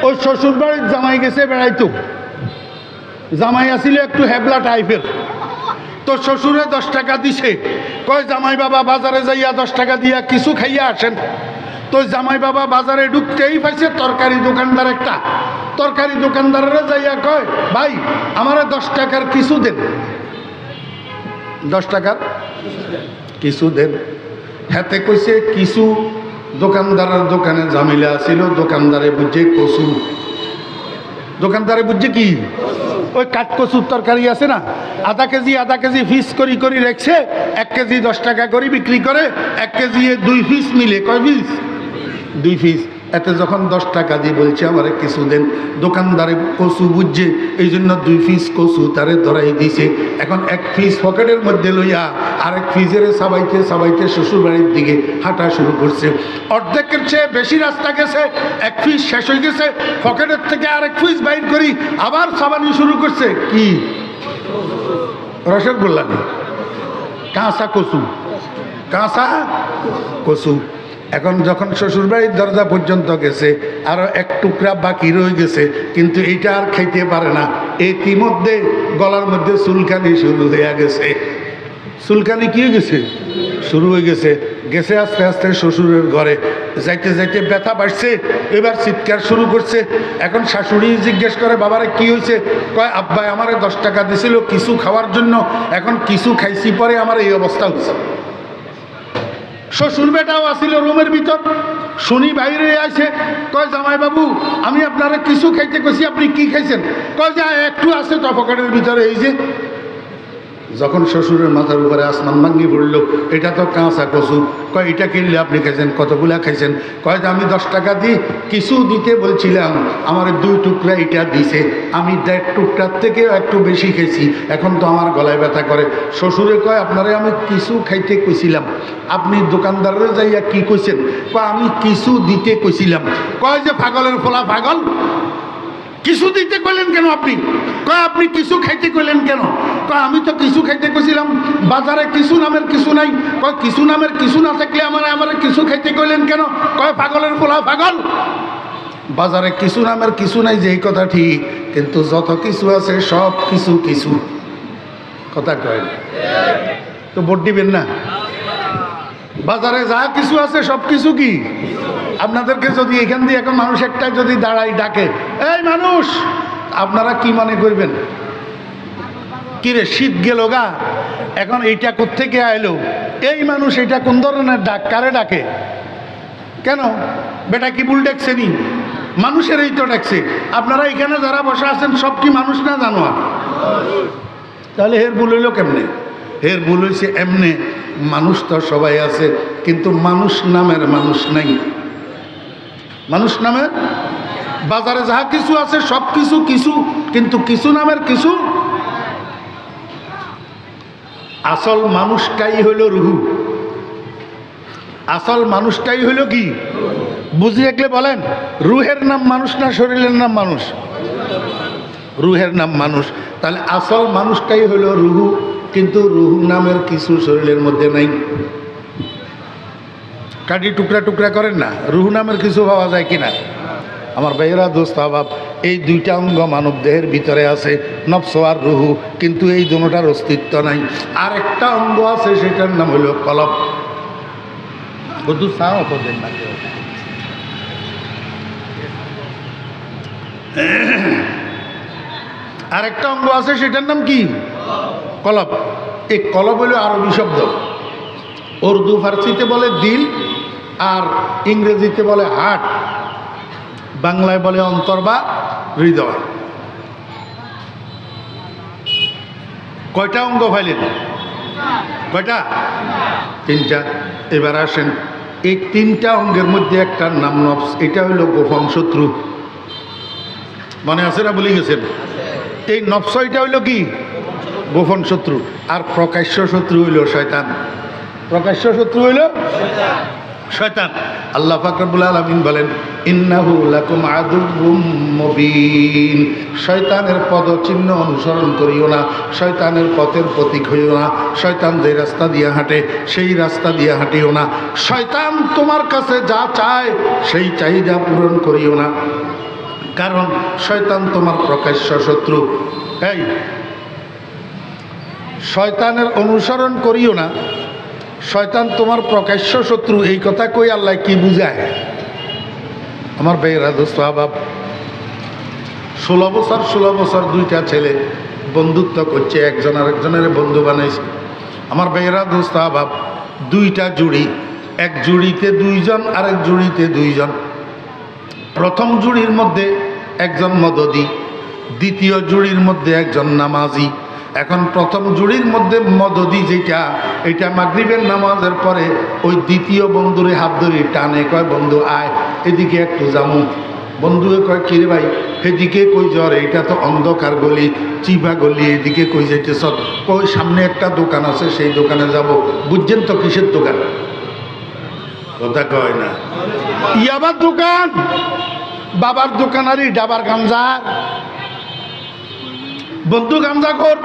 ওই শ্বশুর বাড়ির জামাই গেছে বেড়াইতো, জামাই আসিল একটু হেবলা টাইপের, তো শ্বশুরে 10 টাকা দিছে, কয় জামাই বাবা বাজারে যাইয়া 10 টাকা দিয়া কিছু খাইয়া আসেন। তো জামাই বাবা বাজারে ঢুকতেই পাইছে তরকারি দোকানদার একটা, তরকারি দোকানদারেরা যাইয়া কয় ভাই আমারে 10 টাকার কিছু দেন, 10 টাকার কিছু দেন। হাতে কইছে কিছু, দোকানদারের দোকানে ঝামেলা ছিল, দোকানদারে বুঝছে কচু, দোকানদারে বুঝছে কি ওই কাঠ কচুর তরকারি আছে না, আধা কেজি পিস করি করি রেখছে, 1 কেজি 10 টাকা করে বিক্রি করে, 1 কেজি 2 পিস মিলে কয় পিস, 2 পিস। এতে যখন 10 টাকা দিয়ে বলছে আমারে কিছু দেন, দোকানদারে কচু বুঝছে, এই জন্য 2 পিস কচু তারে ধরাই দিছে। এখন 1 পিস পকেটের মধ্যে লইয়া আরেক পিসের সাবাইতে সাবাইতে শ্বশুর বাড়ির দিকে হাঁটা শুরু করছে। অর্ধেকের চেয়ে বেশি রাস্তা গেছে, 1 পিস শেষ হয়ে গেছে, পকেটের থেকে আরেক পিস বাইর করি আবার সাবানি শুরু করছে। কি রসের গোল্লা নেই, কাঁচা কচু, কাঁচা কচু। এখন যখন শ্বশুরবাড়ির দরজা পর্যন্ত গেছে, আরও 1 টুকরা বাকি রয়ে গেছে, কিন্তু এইটা আর খাইতে পারে না। ইতিমধ্যে গলার মধ্যে চুলকানি শুরু হয়ে গেছে। চুলকানি কি হয়ে গেছে, শুরু হয়ে গেছে। গেছে আস্তে আস্তে শ্বশুরের ঘরে, যাইতে যাইতে ব্যথা বাড়ছে, এবার চিৎকার শুরু করছে। এখন শাশুড়ি জিজ্ঞেস করে বাবারে কি হয়েছে, কয় আব্বাই আমারে 10 টাকা দিছিল কিছু খাওয়ার জন্য, এখন কিছু খাইছি পরে আমার এই অবস্থা হচ্ছে। শ্বশুর বেটাও আসিল রুমের ভিতর, শুনি বাইরে আসে, কয় জামাই বাবু আমি আপনারা কিছু খাইতে কইছি, আপনি কি খাইছেন? কয় যে একটু আছে তো পকেটের ভিতরে। এই যে যখন শ্বশুরের মাথার উপরে আসমান ভাঙ্গি পড়ল, এটা তো কাঁচা কচু। কয় এটা কিনলে আপনি খাইছেন, কতগুলা খাইছেন? কয় যে আমি 10 টাকা দিই কিছু দিতে বলছিলাম, আমার 2 টুকরা এটা দিছে, আমি 1.5 টুকরার থেকে একটু বেশি খাইছি, এখন তো আমার গলায় ব্যথা করে। শ্বশুরে কয় আপনারে আমি কিছু খাইতে কইছিলাম, আপনি দোকানদারের যাইয়া কি কইছেন? কয় আমি কিছু দিতে কইছিলাম। কয় যে পাগলের ফোলা পাগল, কিছু দিতে কইলেন কেন আপনি? কয় আপনি কিছু খাইতে কইলেন কেন? কয় আমি তো কিছু খাইতে কইছিলাম, বাজারে কিছু নামের কিছু নাই। কয় কিছু নামের কিছু না থাকলে আমারে কিছু খাইতে কইলেন কেন? কয় পাগলের পোলা পাগল, বাজারে কিছু নামের কিছু নাই যেই কথা ঠিক, কিন্তু যত কিছু আছে সব কিছু কিছু কথা কয় তো ভোট দিবেন না। বাজারে যা কিছু আছে সব কিছু কি? আপনাদেরকে যদি এখান দিয়ে এখন মানুষ একটা যদি দাঁড়াই ডাকে এই মানুষ, আপনারা কি মনে করবেন? কিরে শীত গেল গা, এখন এইটা কোত্থেকে আইলো? এই মানুষ এটা কোন ধরনের ডাক, কারে ডাকে? কেন বেটা কি ভুল ডাকছে নি? মানুষের এই তো ডাকছে। আপনারা এখানে যারা বসে আছেন সব কি মানুষ না জানোয়ার? তাহলে হের ভুল হইল কেমনে? হের ভুল হয়েছে এমনে, মানুষ তো সবাই আছে, কিন্তু মানুষ নামের মানুষ নাই। মানুষ নামের বাজারে যাহা কিছু আছে সব কিছু কিছু, কিন্তু কিছু নামের কিছু। আসল মানুষটাই হইল রুহু, আসল মানুষটাই হইল কি? বুঝে দেখলে বলেন, রুহের নাম মানুষ না শরীরের নাম মানুষ? রুহের নাম মানুষ। তাহলে আসল মানুষটাই হইল রুহু, কিন্তু রুহু নামের কিছু শরীরের মধ্যে নাই। কাটি টুকরা টুকরা করেন না, রুহু নামের কিছু পাওয়া যায় কিনা? আমার ভাইয়েরা দোস্ত আবাব, এই 2টা অঙ্গ মানব দেহের ভিতরে আছে, নফস আর রুহু, কিন্তু এই দুটোটার অস্তিত্ব নাই। আর একটা অঙ্গ আছে, সেটার নাম হলো কলব। বুধু চাও তো দেন না কেউ। আর একটা অঙ্গ আছে, সেটার নাম কি? কলব। এই কলব হলো আরবি শব্দ, উর্দু ফার্সিতে বলে দিল, আর ইংরেজিতে বলে হার্ট, বাংলায় বলে অন্তর বা হৃদয়। কয়টা অঙ্গ পাইলেন? কয়টা? 3টা। এবার আসেন, এই 3টা অঙ্গের মধ্যে একটা নাম নফস, এটা হইল গোপন শত্রু। মনে আছে না, ভুলে গেছেন? এই নফস এটা হইল কি? গোপন শত্রু। আর প্রকাশ্য শত্রু হইল শয়তান। প্রকাশ্য শত্রু হইল শয়তান। আল্লাহ পাক রব্বুল আলামিন বলেন, ইন্নাহু লাকুম আদুউম মুবিন। শয়তানের পদচিহ্ন অনুসরণ করিও না, শয়তানের পথের প্রতীক হইও না, শয়তান যে রাস্তা দিয়ে হাঁটে সেই রাস্তা দিয়ে হাঁটিও না, শয়তান তোমার কাছে যা চায় সেই চাহিদা পূরণ করিও না। কারণ শয়তান তোমার প্রকাশ্য শত্রু। এই শয়তানের অনুসরণ করিও না, শয়তান তোমার প্রকাশ্য শত্রু, এই কথা কই আল্লাহ কি বুঝায়? আমার ভাইয়েরা দোস্ত আহবাব, 16 বছর দুইটা ছেলে বন্ধুত্ব করছে, একজন আরেকজনের বন্ধু বানাইছে। আমার ভাইয়েরা দোস্ত আহবাব, দুইটা জুড়ি, এক জুড়িতে দুইজন, আরেক জুড়িতে দুইজন। প্রথম জুড়ির মধ্যে একজন মদদি, দ্বিতীয় জুড়ির মধ্যে একজন নামাজি। এখন প্রথম জুড়ির মধ্যে মদদি যেটা, এটা মাগরিবের নামাজের পরে ওই দ্বিতীয় বন্ধুরে হাত ধরে টানে, কয় বন্ধু আয় এদিকে একটু যামু। বন্ধুকে কয় কিরে ভাই এদিকে কই জ্বর, এটা তো অন্ধকার গলি, চিপা গলি, এদিকে কই যাইতেছ? কই সামনে একটা দোকান আছে, সেই দোকানে যাব। বুঝছেন তো কিসের দোকান? কথা কয় না, ইয়াবার দোকান, বাবার দোকান। আর ডাবার গাঞ্জার বন্ধু গাঞ্জাখোর।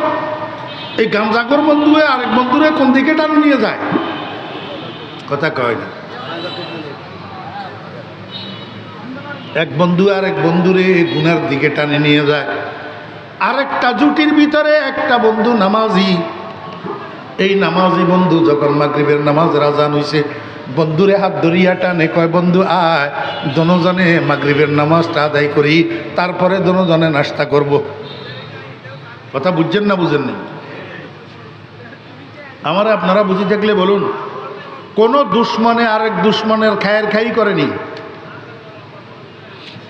এই গাঞ্জাখোর বন্ধুয়ে আরেক বন্ধুরে কোন দিকে টানে নিয়ে যায়? কথা কয় না। এক বন্ধু আরেক বন্ধুরে গুনার দিকে টানে নিয়ে যায়। আরেকটা জুটির ভিতরে একটা বন্ধু নামাজি। এই নামাজি বন্ধু যখন মাগরিবের নামাজের আজান হইছে, বন্ধুরে হাত ধরিয়া টানে, কয় বন্ধু আয় দোনোজনে মাগরিবের নামাজটা আদায় করি, তারপরে দোনোজনে নাস্তা করব। কথা বুঝছেন না বুঝেন না? আমার আপনারা বুঝে থাকলে বলুন, কোন দুশ্মনে আরেক দুশ্মনের খায়ের খাই করেনি,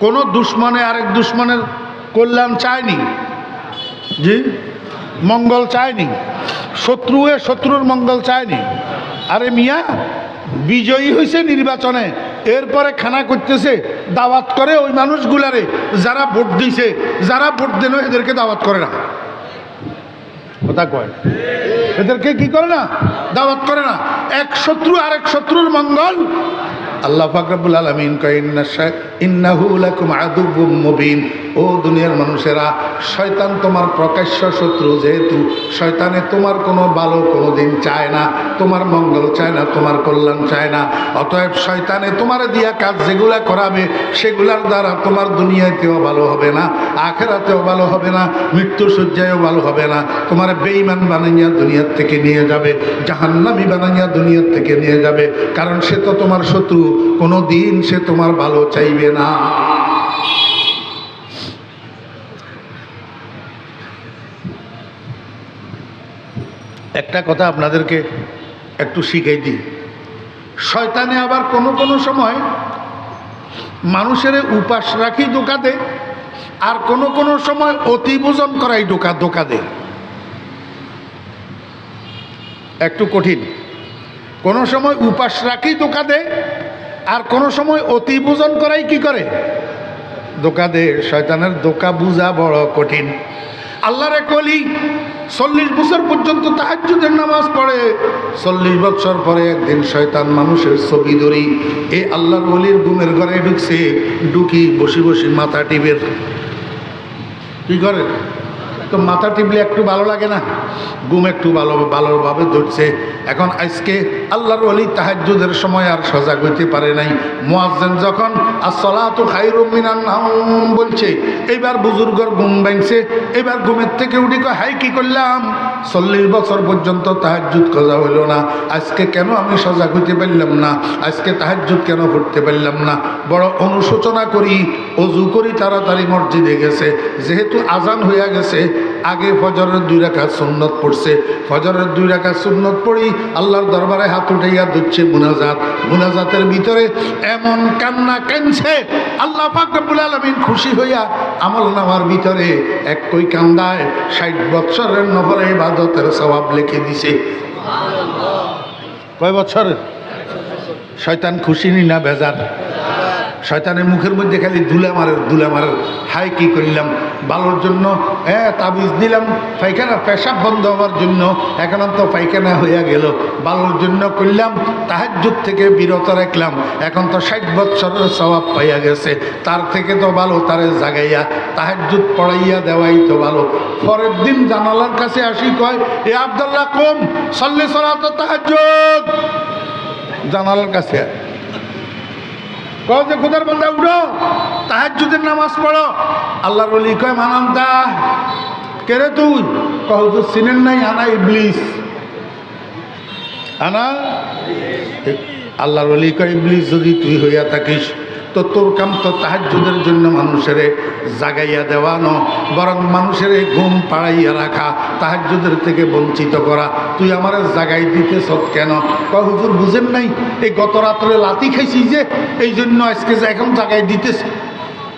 কোন দুশ্মনে আরেক দুশ্মনের কল্যাণ চায়নি, জি মঙ্গল চায়নি, শত্রুয়ে শত্রুর মঙ্গল চায়নি। আরে মিয়া বিজয়ী হয়েছে নির্বাচনে, এরপরে খানা করতেছে, দাওয়াত করে ওই মানুষগুলারে যারা ভোট দিছে, যারা ভোট দেন এদেরকে দাওয়াত করে না। কথা কয়, এদেরকে কি করে না? দাওয়াত করে না। এক শত্রু আরেক শত্রুর মঙ্গল। আল্লাহ পাক রব্বুল আলামিন কয় ইন্নাহু লাকুম আদুউম মুবিন। ও দুনিয়ার মানুষেরা, শয়তান তোমার প্রকাশ্য শত্রু, যেহেতু শয়তানে তোমার কোনো ভালো কোনো দিন চায় না, তোমার মঙ্গল চায় না, তোমার কল্যাণ চায় না। অতএব শয়তানে তোমার দিয়া কাজ যেগুলা করাবে, সেগুলার দ্বারা তোমার দুনিয়াতেও ভালো হবে না, আখেরাতেও ভালো হবে না, মৃত্যু শয্যায়ও ভালো হবে না। তোমার বেঈমান বানাইয়া দুনিয়ার থেকে নিয়ে যাবে, জাহান্নামী বানাইয়া দুনিয়ার থেকে নিয়ে যাবে। কারণ সে তো তোমার শত্রু, কোনো দিন সে তোমার ভালো চাইবে না। একটা কথা আপনাদেরকে একটু শিখাই দিই, শয়তানে আবার কোনো কোনো সময় মানুষের উপাস রাখি ধোঁকা দে, আর কোনো কোনো সময় অতিভোজন করাই ধোঁকা দে। একটু কঠিন। কোনো সময় উপাস রাখি ধোঁকা দে, আর কোনো সময় অতিভোজন করাই কি করে? ধোঁকা দে। শয়তানের ধোঁকা বুঝা বড় কঠিন। আল্লাহর এক ওলি 40 বছর পর্যন্ত তাহাজ্জুদের নামাজ পড়ে। 40 বছর পরে একদিন শয়তান মানুষের ছবি ধরি এই আল্লাহর ওলির ঘুমের ঘরে ঢুকছে। ঢুকি বসে বসে মাথা টিপের। কি করে? তো মাথা টিপলে একটু ভালো লাগে না? ঘুম একটু ভালোভাবে ধরছে। এখন আজকে আল্লাহর ওলি তাহাজ্জুদের সময় আর সজাগ হইতে পারে নাই। মুয়াজ্জিন যখন আসসালাতু খায়রুম মিনান নাওম বলছে, এইবার বুজুর্গর ঘুম ভাঙছে। এবার ঘুমের থেকে উঠে কয়, হাই কি করলাম? 40 বছর পর্যন্ত তাহাজ্জুদ করা হইল না, আজকে কেন আমি সজাগ হইতে পারলাম না? আজকে তাহাজ্জুদ কেন পড়তে পারলাম না? বড় অনুশোচনা করি। অজু করি, তাড়াতাড়ি মসজিদে গেছে। যেহেতু আজান হইয়া গেছে, আগে ফজরের 2 রাকাত সুন্নত পড়ছে। ফজরের 2 রাকাত সুন্নত পড়ি আল্লাহর দরবারে হাত উঠাইয়া দিচ্ছে মুনাজাতের ভিতরে এমন কান্না কাঁদছে, আল্লাহ পাক রব্বুল আলামিন খুশি হইয়া আমলনামার ভিতরে এক কই কান্দায় 60 বছরের নফল ইবাদতের সওয়াব লিখে দিছে। সুবহানাল্লাহ। কয় বছরের? শয়তান খুশি নি না বেজার? শয়তানের মুখের মধ্যে খালি দুলা মারের। হাই কি করলাম? ভালোর জন্য তাবিজ দিলাম, পায়খানা পেশাব বন্ধ হওয়ার জন্য, এখন তো পায়খানা হইয়া গেল। ভালোর জন্য করলাম, তাহাজ্জুদ থেকে বিরত রাখলাম, এখন তো 60 বছরের সওয়াব পাইয়া গেছে। তার থেকে তো ভালো তারে জাগাইয়া তাহাজ্জুদ পড়াইয়া দেওয়াই তো ভালো। পরের দিন জানালার কাছে আসি, কয় এ আব্দুল্লাহ কুম সাল্লি সালাত তাহাজ্জুদ। জানালার কাছে কও যে খোদার বান্দা উঠো, তাহাজ্জুদের নামাজ পড়ো। আল্লাহর ওলি কয় মানান্তা, কে রে তুই? কও হুজুর চিনেন নাই, আনা ইবলিস। আনা আল্লাহর ওলি কয় ইবলিস যদি তুই হইয়া থাকিস তো তোর কাম তো তাহাজ্জুদের জন্য মানুষের জাগাইয়া দেওয়ানো, বরং মানুষের ঘুম পাড়াইয়া রাখা, তাহাজ্জুদের থেকে বঞ্চিত করা। তুই আমার জাগাই দিতেছ কেন? কয় হুজুর বুঝেন নাই, এই গত রাত্রে লাথি খাইছি যে, এই জন্য আজকে যে এখন জাগাই দিতেছ।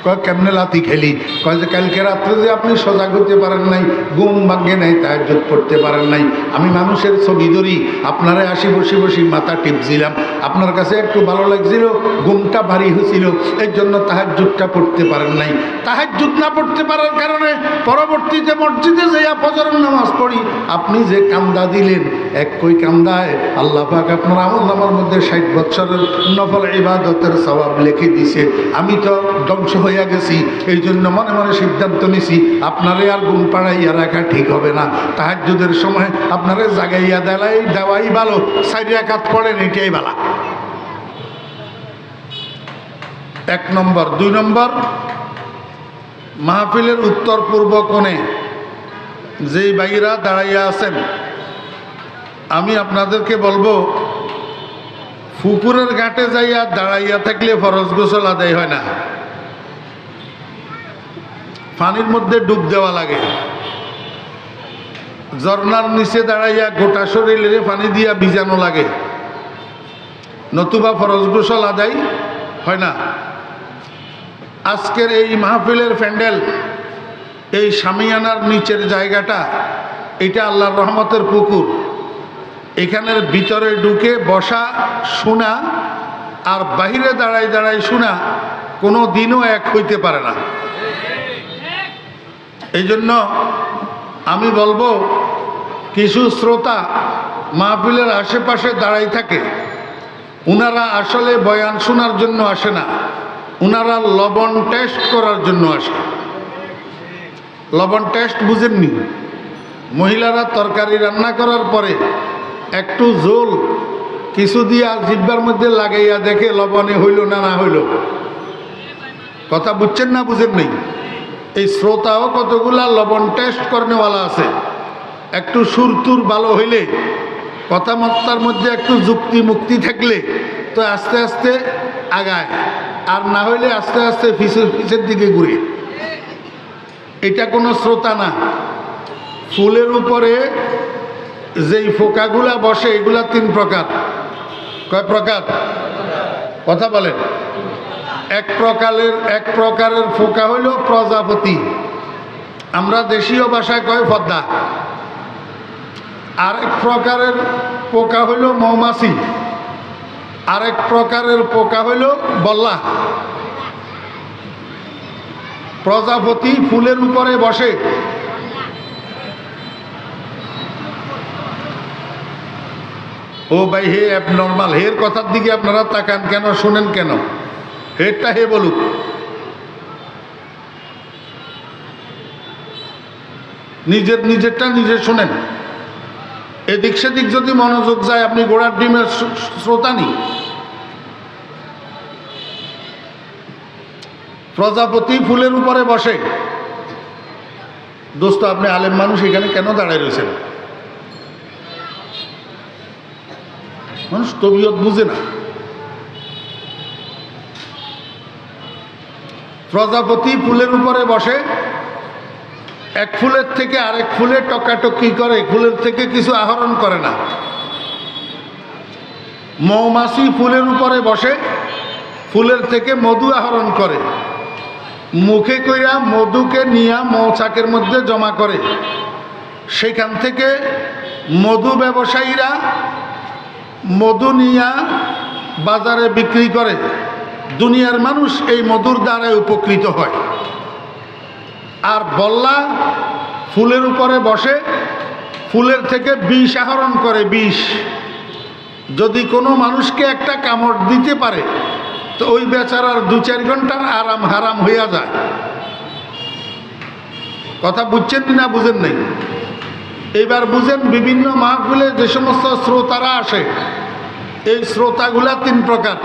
কয় কেমনে লাথি খেলি? কয় যে কালকে রাত্রে যে আপনি সজাগ হতে পারেন নাই, ঘুম ভাঙ্গে নাই, তাহাজ্জুদ পড়তে পারেন নাই, আমি মানুষের ছবি ধরি আপনারে আসি বসে বসে মাথা টিপছিলাম, আপনার কাছে একটু ভালো লাগছিল, ঘুমটা ভারী হয়েছিল, এই জন্য তাহাজ্জুদটা পড়তে পারেন নাই। তাহাজ্জুদ না পড়তে পারার কারণে পরবর্তীতে মসজিদে যাইয়া ফজরের নামাজ পড়ি, আপনি যে কান্দা দিলেন, এক কই কান্দায় আল্লাহ পাক আপনার আমলনামার মধ্যে 60 বছরের নফল ইবাদতের সওয়াব লিখে দিছে। আমি তো ধ্বংস হইয়া গেছি, এই জন্য মনে মনে সিদ্ধান্ত নিছি আপনারে আর ঘুম পাড়াইয়া রাখা ঠিক হবে না। তাহাজ্জুদের সময় আপনারে জাগাইয়া দেওয়াই ভালো, 4 রাকাত পড়েন, এটাই ভালো। 1 নম্বর। 2 নম্বর, মাহফিলের উত্তর পূর্ব কোণে যেই ভাইরা দাঁড়াইয়া আছেন, আমি আপনাদেরকে বলবো, পুকুরের ঘাটে যাইয়া দাঁড়াইয়া থাকলে ফরজ গোসল আদায় হয় না, পানির মধ্যে ডুব দেওয়া লাগে। ঝর্ণার নিচে দাঁড়াইয়া গোটা শরীরে পানি দিয়া ভিজানো লাগে, নতুবা ফরজ গোসল আদায় হয় না। আজকের এই মাহফিলের প্যান্ডেল, এই শামিয়ানার নিচের জায়গাটা, এটা আল্লাহর রহমতের পুকুর। এখানের ভিতরে ঢুকে বসা শোনা আর বাহিরে দাঁড়াই দাঁড়াই শোনা কোনো দিনও এক হইতে পারে না। এই জন্য আমি বলবো, কিছু শ্রোতা মাহফিলের আশেপাশে দাঁড়াই থাকে, উনারা আসলে বয়ান শোনার জন্য আসে না, উনারা লবণ টেস্ট করার জন্য আসে। লবণ টেস্ট বুঝেননি? মহিলারা তরকারি রান্না করার পরে একটু জোল কিছু দিয়া জিহ্বার মধ্যে লাগাইয়া দেখে লবণে হইল না না হইল। কথা বুঝছেন না বুঝেন নেই? এই শ্রোতাও কতগুলা লবণ টেস্ট করনেওয়ালা আছে। একটু সুরতুর ভালো হইলে, কথাবার্তার মধ্যে একটু যুক্তি মুক্তি থাকলে তো আস্তে আস্তে আগায়, আর না হইলে আস্তে আস্তে পিছের দিকে ঘুরে। এটা কোনো শ্রোতা না। ফুলের উপরে যেই ফোকাগুলা বসে, এগুলা 3 প্রকার। কয় প্রকার? কথা বলেন। এক প্রকারের ফোকা হইল প্রজাপতি, আমরা দেশীয় ভাষায় কয় পদ্মা। আরেক প্রকারের পোকা হইল মৌমাছি, আরেক প্রকারের পোকা হইল বল্লা। প্রজাপতি ফুলের উপরে বসে, ও ভাই হে অ্যাবনর্মাল, হের কথার দিকে আপনারা তাকান কেন, শুনেন কেন? হেরটা হে বলুক। নিজেরটা নিজে শুনেন। এদিক সেদিক যদি মনোযোগ যায়, আপনি গোড়ার ডিমের শ্রোতা নি। প্রজাপতি ফুলের উপরে বসে। দোস্ত, আপনি আলেম মানুষ, এখানে কেন দাঁড়ায় রয়েছেন? মানুষ তবিয়ত বুঝে না। প্রজাপতি ফুলের উপরে বসে, এক ফুলের থেকে আরেক ফুলে টকাটকি করে, ফুলের থেকে কিছু আহরণ করে না। মৌমাছি ফুলের উপরে বসে, ফুলের থেকে মধু আহরণ করে, মুখে কইরা মধুকে নিয়া মৌচাকের মধ্যে জমা করে, সেখান থেকে মধু ব্যবসায়ীরা মধু নিয়া বাজারে বিক্রি করে। দুনিয়ার মানুষ এই মধুর দ্বারাই উপকৃত হয়। আর বল্লা ফুলের উপরে বসে, ফুলের থেকে বিষ আহরণ করে। বিষ যদি কোনো মানুষকে একটা কামড় দিতে পারে, তো ওই বেচারার 2-4 ঘন্টার আরাম হারাম হইয়া যায়। কথা বুঝছেন না বুঝেন নাই? এইবার বুঝেন, বিভিন্ন মাহফিলে যে সমস্ত শ্রোতারা আসে, এই শ্রোতাগুলা 3 প্রকার।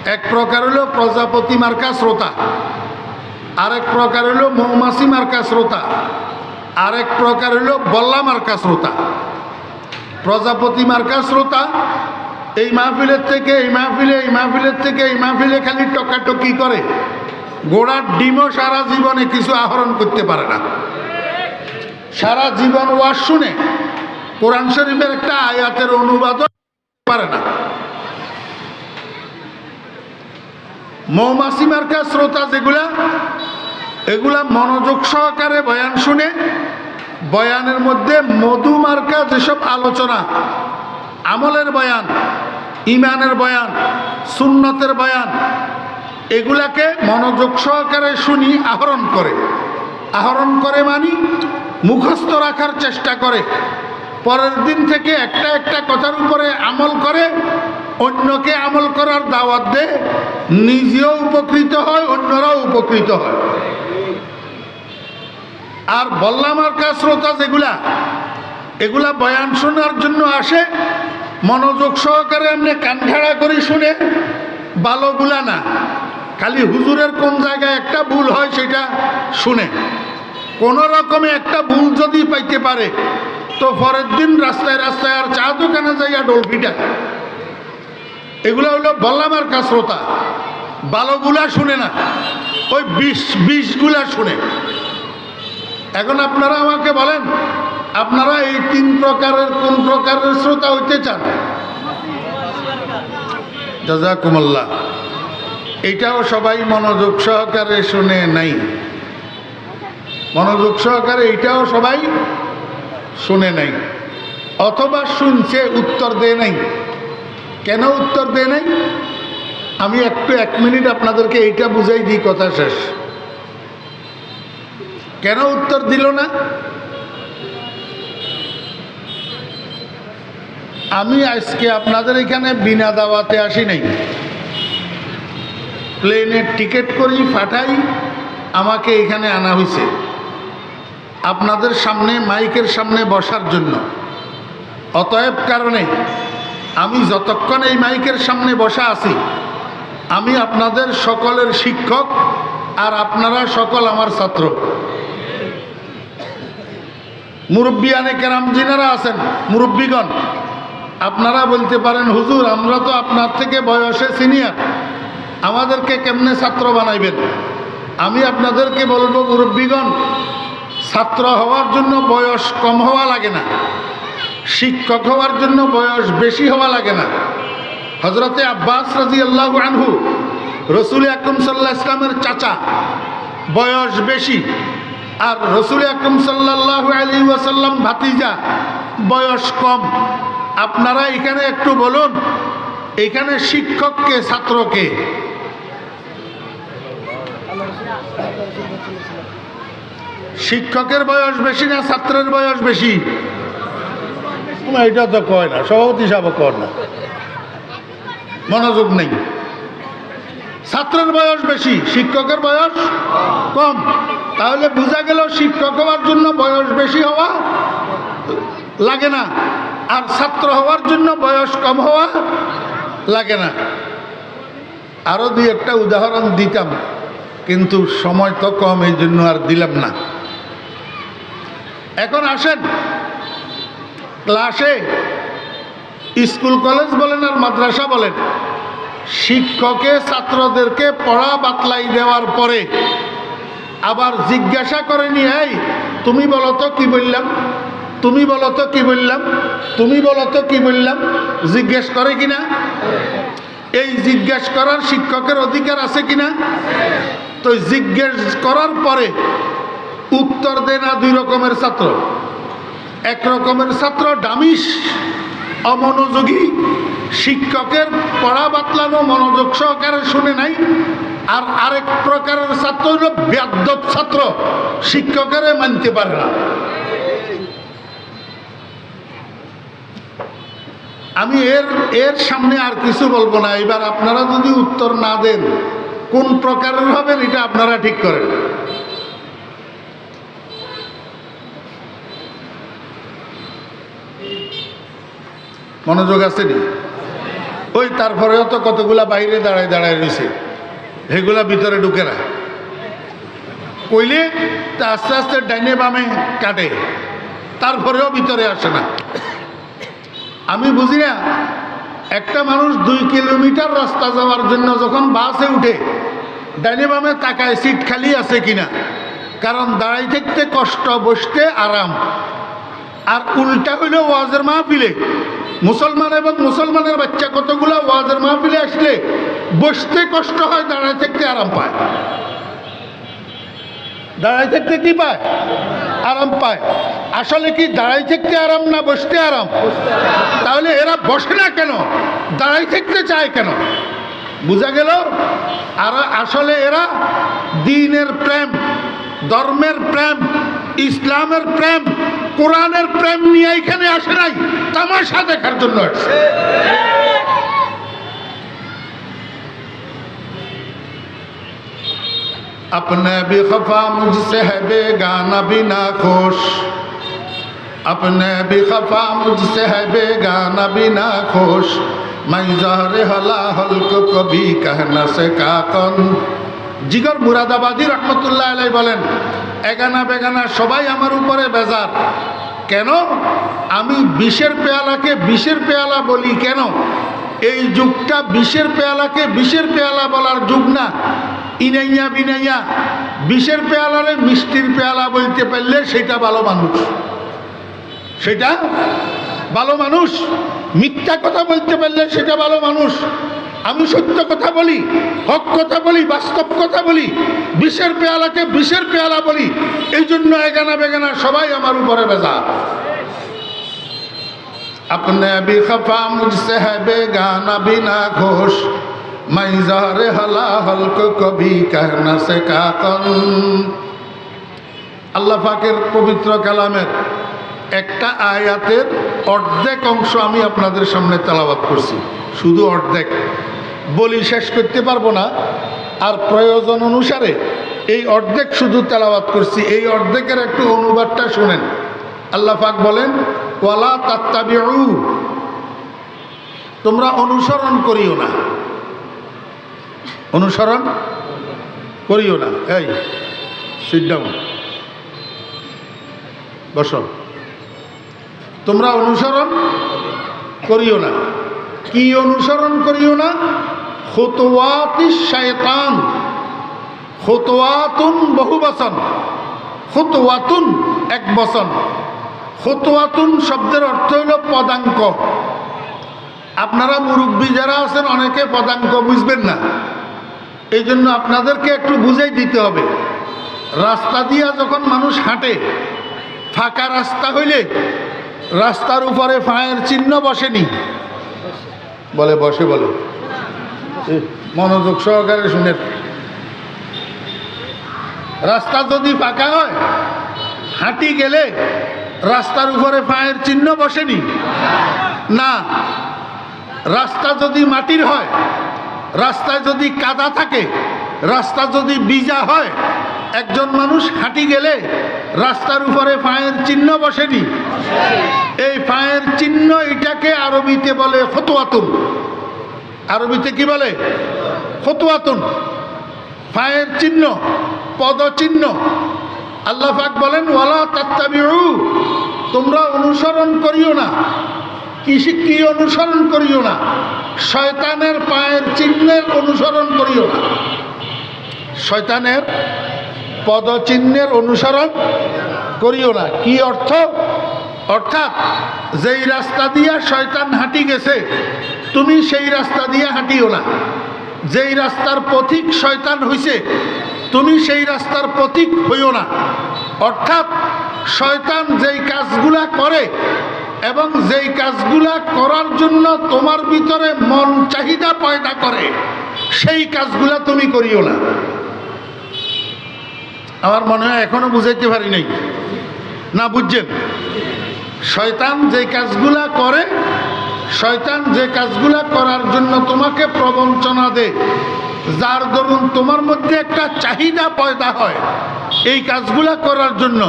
এক প্রকার হলো প্রজাপতি মার্কা শ্রোতা, আরেক প্রকার হলো মৌমাছি মার্কা শ্রোতা, আরেক প্রকার হলো বল্লা মার্কা শ্রোতা। প্রজাপতি মার্কা শ্রোতা এই মাহফিলের থেকে এই মাহফিলে, এই মাহফিলের থেকে এই মাহফিলে খালি টকাটকি করে, গোড়ার ডিমও সারা জীবনে কিছু আহরণ করতে পারে না। সারা জীবন ওয়াজ শুনে কোরআন শরীফের একটা আয়াতের অনুবাদও পারে না। মৌমাছি মার্কা শ্রোতা যেগুলা, এগুলা মনোযোগ সহকারে বয়ান শুনে, বয়ানের মধ্যে মধু মার্কা যেসব আলোচনা, আমলের বয়ান, ইমানের বয়ান, সুন্নতের বয়ান, এগুলাকে মনোযোগ সহকারে শুনি আহরণ করে। আহরণ করে মানি মুখস্থ রাখার চেষ্টা করে, পরের দিন থেকে একটা একটা কথার উপরে আমল করে, অন্যকে আমল করার দাওয়াত দেয়, নিজেও উপকৃত হয়, অন্যরাও উপকৃত হয়। আর বল্লা মার্কা শ্রোতা যেগুলা, এগুলা বয়ান শোনার জন্য আসে, মনোযোগ সহকারে এমনি কান খাড়া করে শুনে, ভালোগুলা না, খালি হুজুরের কোন জায়গায় একটা ভুল হয় সেটা শুনে, কোন রকমে একটা ভুল যদি পাইতে পারে তো পরের দিন রাস্তায় রাস্তায় আর চা দোকানে যাইয়া ডলফিটা। এগুলা হলো বল্লা মার্কা শ্রোতা, ভালোগুলা শুনে না, ওই বিষগুলা শুনে। এখন আপনারা আমাকে বলেন, আপনারা এই তিন প্রকারের কোন প্রকারের শ্রোতা হইতে চান? জাযাকুমুল্লাহ। এইটাও সবাই মনোযোগ সহকারে শুনে নাই, মনোযোগ সহকারে এইটাও সবাই শুনে নাই, অথবা শুনছে উত্তর দেয় নাই। কেন উত্তর দেয় নাই? আমি এক মিনিট আপনাদেরকে এইটা বুঝাই দিই, কথা শেষ। কেন উত্তর দিল না? আমি আজকে আপনাদের এখানে বিনা দাওয়াতে আসি নাই, প্লেনের টিকিট করি পাঠাই, আমাকে এখানে আনা হয়েছে আপনাদের সামনে মাইকের সামনে বসার জন্য। অতএব কারণে আমি যতক্ষণ এই মাইকের সামনে বসা আছি, আমি আপনাদের সকলের শিক্ষক, আর আপনারা সকল আমার ছাত্র। মুরব্বিয়ানে কেরাম যিনারা আছেন, মুরব্বীগণ, আপনারা বলতে পারেন, হুজুর আমরা তো আপনার থেকে বয়সে সিনিয়র, আমাদেরকে কেমনে ছাত্র বানাইবেন? আমি আপনাদেরকে বলবো, মুরব্বীগণ, ছাত্র হওয়ার জন্য বয়স কম হওয়া লাগে না, শিক্ষক হওয়ার জন্য বয়স বেশি হওয়া লাগে না। হযরতে আব্বাস রাদিয়াল্লাহু আনহু, রসুল আকরাম সাল্লাল্লাহু আলাইহি ওয়াসাল্লামের চাচা, বয়স বেশি, আর রসুল আকরাম সাল্লাল্লাহু আলাইহি ওয়াসাল্লাম ভাতিজা, বয়স কম। আপনারা এখানে একটু বলুন, এখানে শিক্ষককে ছাত্রকে? শিক্ষকের বয়স বেশি না ছাত্রের বয়স বেশি? এটা তো কয় না, সভাপতি সাহেব কয় না, মনোযোগ নেই। ছাত্রের বয়স বেশি, শিক্ষকের বয়স কম। তাহলে বোঝা গেল শিক্ষক হওয়ার জন্য বয়স বেশি হওয়া লাগে না, আর ছাত্র হওয়ার জন্য বয়স কম হওয়া লাগে না। আরো দুই একটা উদাহরণ দিতাম, কিন্তু সময় তো কম, এই জন্য আর দিলাম না। এখন আসেন, ক্লাসে, স্কুল কলেজ বলেন আর মাদ্রাসা বলেন, শিক্ষকে ছাত্রদেরকে পড়া বাতলাই দেওয়ার পরে আবার জিজ্ঞাসা করেনি, এই তুমি বলো তো কি বললাম, তুমি বলো তো কি বললাম, তুমি বলো তো কি বললাম, জিজ্ঞেস করে কিনা? এই জিজ্ঞেস করার শিক্ষকের অধিকার আছে কিনা? তো জিজ্ঞেস করার পরে উত্তর দেয় না দুই রকমের ছাত্র। এক রকমের ছাত্র ডামিস, অমনোযোগী, শিক্ষকের পড়া বাতলানো মনোযোগ সহকারে শুনে নাই। আর আরেক প্রকারের ছাত্র হল বেয়াদ্দপ ছাত্র, শিক্ষকের মানতে পারে না। আমি এর সামনে আর কিছু বলবো না। এবার আপনারা যদি উত্তর না দেন কোন প্রকারের হবেন, এটা আপনারা ঠিক করেন। মনোযোগ আছে নি? ওই তারপরেও তো কতগুলা বাইরে দাঁড়ায় দাঁড়ায় রয়েছে, এগুলা ভিতরে ঢুকে না, কইলে তা আস্তে আস্তে ডাইনে বামে কাটে, তারপরেও ভিতরে আসে না। আমি বুঝি না, একটা মানুষ 2 কিলোমিটার রাস্তা যাওয়ার জন্য যখন বাসে উঠে ডাইনে বামে তাকায় সিট খালি আছে কিনা, কারণ দাঁড়াই থাকতে কষ্ট, বসতে আরাম। আর উল্টা হইল ওয়াজের মাহফিলে, মুসলমান এবং মুসলমানের বাচ্চা কতগুলো ওয়াজের মাহফিলে আসলে বসতে কষ্ট হয়, দাঁড়াই থাকতে আরাম পায়। দাঁড়াই থাকতে কি পায়? আরাম পায়। আসলে কি দাঁড়াই থাকতে আরাম না বসতে আরাম? তাহলে এরা বসে না কেন, দাঁড়াই থাকতে চায় কেন? বুঝা গেল? আর আসলে এরা দ্বীনের প্রেম, ধর্মের প্রেম, ইসলামের প্রেম, কোরআনের প্রেম নিয়ে এখানে আসে নাই, তামাশা দেখার জন্য আসছে। अपने भी खफा मुझसे है बेगाना भी ना खुश, अपने भी खफा मुझसे है बेगाना भी ना खुश, मैं ज़हर हलाहल को कभी कह न सका कौन। জিগর মুরাদাবাদী রহমতুল্লাহ আলাই বলেন, এগানা বেগানা সবাই আমার উপরে বেজার। কেন? আমি বিষের পেয়ালাকে বিষের পেয়ালা বলি কেন? এই যুগটা বিষের পেয়ালাকে বিষের পেয়ালা বলার যুগ না। ইনাইয়া বিনাইয়া বিষের পেয়ালারে মিষ্টির পেয়ালা বলতে পারলে সেটা ভালো মানুষ, সেটা ভালো মানুষ। মিথ্যা কথা বলতে পারলে সেটা ভালো মানুষ। আমি সত্য কথা বলি, হক কথা বলি, বাস্তব কথা বলি, বিষের পেয়ালাকে বিষের পেয়ালা বলি, এই জন্য এগানা বেগানা সবাই আমার উপরে বেজা। আপনি भी खफा मुझसे है बेगाना बिना खुश, मैं ज़हर हलाहल को कभी कह न सका कौन। আল্লাহ পাকের পবিত্র কালামের একটা আয়াতের অর্ধেক অংশ আমি আপনাদের সামনে তেলাওয়াত করছি, শুধু অর্ধেক, বলি শেষ করতে পারবো না। আর প্রয়োজন অনুসারে এই অর্ধেক শুধু তেলাওয়াত করছি। এই অর্ধেকের একটু অনুবাদটা শুনেন। আল্লাহ পাক বলেন, ওয়ালা তাত্তাবিউ, তোমরা অনুসরণ করিও না, অনুসরণ করিও না। এই সিট ডাউন, বসো। তোমরা অনুসরণ করিও না। কি অনুসরণ করিও না? খুতুওয়াতিশ শায়তান। খুতুওয়াতুন বহু বচন, খুতুওয়াতুন এক বচন। খুতুওয়াতুন শব্দের অর্থ হইল পদাঙ্ক। আপনারা মুরব্বী যারা আছেন অনেকে পদাঙ্ক বুঝবেন না, এই জন্য আপনাদেরকে একটু বুঝাই দিতে হবে। রাস্তা দিয়া যখন মানুষ হাঁটে, ফাঁকা রাস্তা হইলে রাস্তার উপরে পায়ের চিহ্ন বসেনি? বলে বসে, বলে মনোযোগ সহকারে শুনে। রাস্তা যদি ফাঁকা হয়, হাঁটি গেলে রাস্তার উপরে পায়ের চিহ্ন বসেনি? না। রাস্তা যদি মাটির হয়, রাস্তায় যদি কাদা থাকে, রাস্তা যদি ভিজা হয়, একজন মানুষ হাঁটি গেলে রাস্তার উপরে পায়ের চিহ্ন বসেনি? এই পায়ের চিহ্ন, এটাকে আরবিতে বলে খুতুওয়াতুন। আরবিতে কি বলে? খুতুওয়াতুন, পায়ের চিহ্ন, পদচিহ্ন। আল্লাহ পাক বলেন, ওয়ালা তাত্তাবিউ, তোমরা অনুসরণ করিও না। কি অনুসরণ করিও না? শয়তানের পায়ের চিহ্নের অনুসরণ করিও না। শয়তানের পদচিহ্নের অনুসরণ করিও না। কি অর্থ? অর্থাৎ যেই রাস্তা দিয়া শয়তান হাঁটি গেছে, তুমি সেই রাস্তা দিয়ে হাঁটিও না। যেই রাস্তার পথিক শয়তান হইছে, তুমি সেই রাস্তার পথিক হইও না। অর্থাৎ শয়তান যেই কাজগুলা করে এবং যেই কাজগুলা করার জন্য তোমার ভিতরে মন চাহিদা পয়দা করে, সেই কাজগুলা তুমি করিও না। আমার মনে হয় এখনো বুঝাইতে পারি নাই, না বুঝছেন? শয়তান যে কাজগুলা করে, শয়তান যে কাজগুলা করার জন্য তোমাকে প্রবঞ্চনা দেয়, যার দরুন তোমার মধ্যে একটা চাহিদা পয়দা হয় এই কাজগুলা করার জন্য,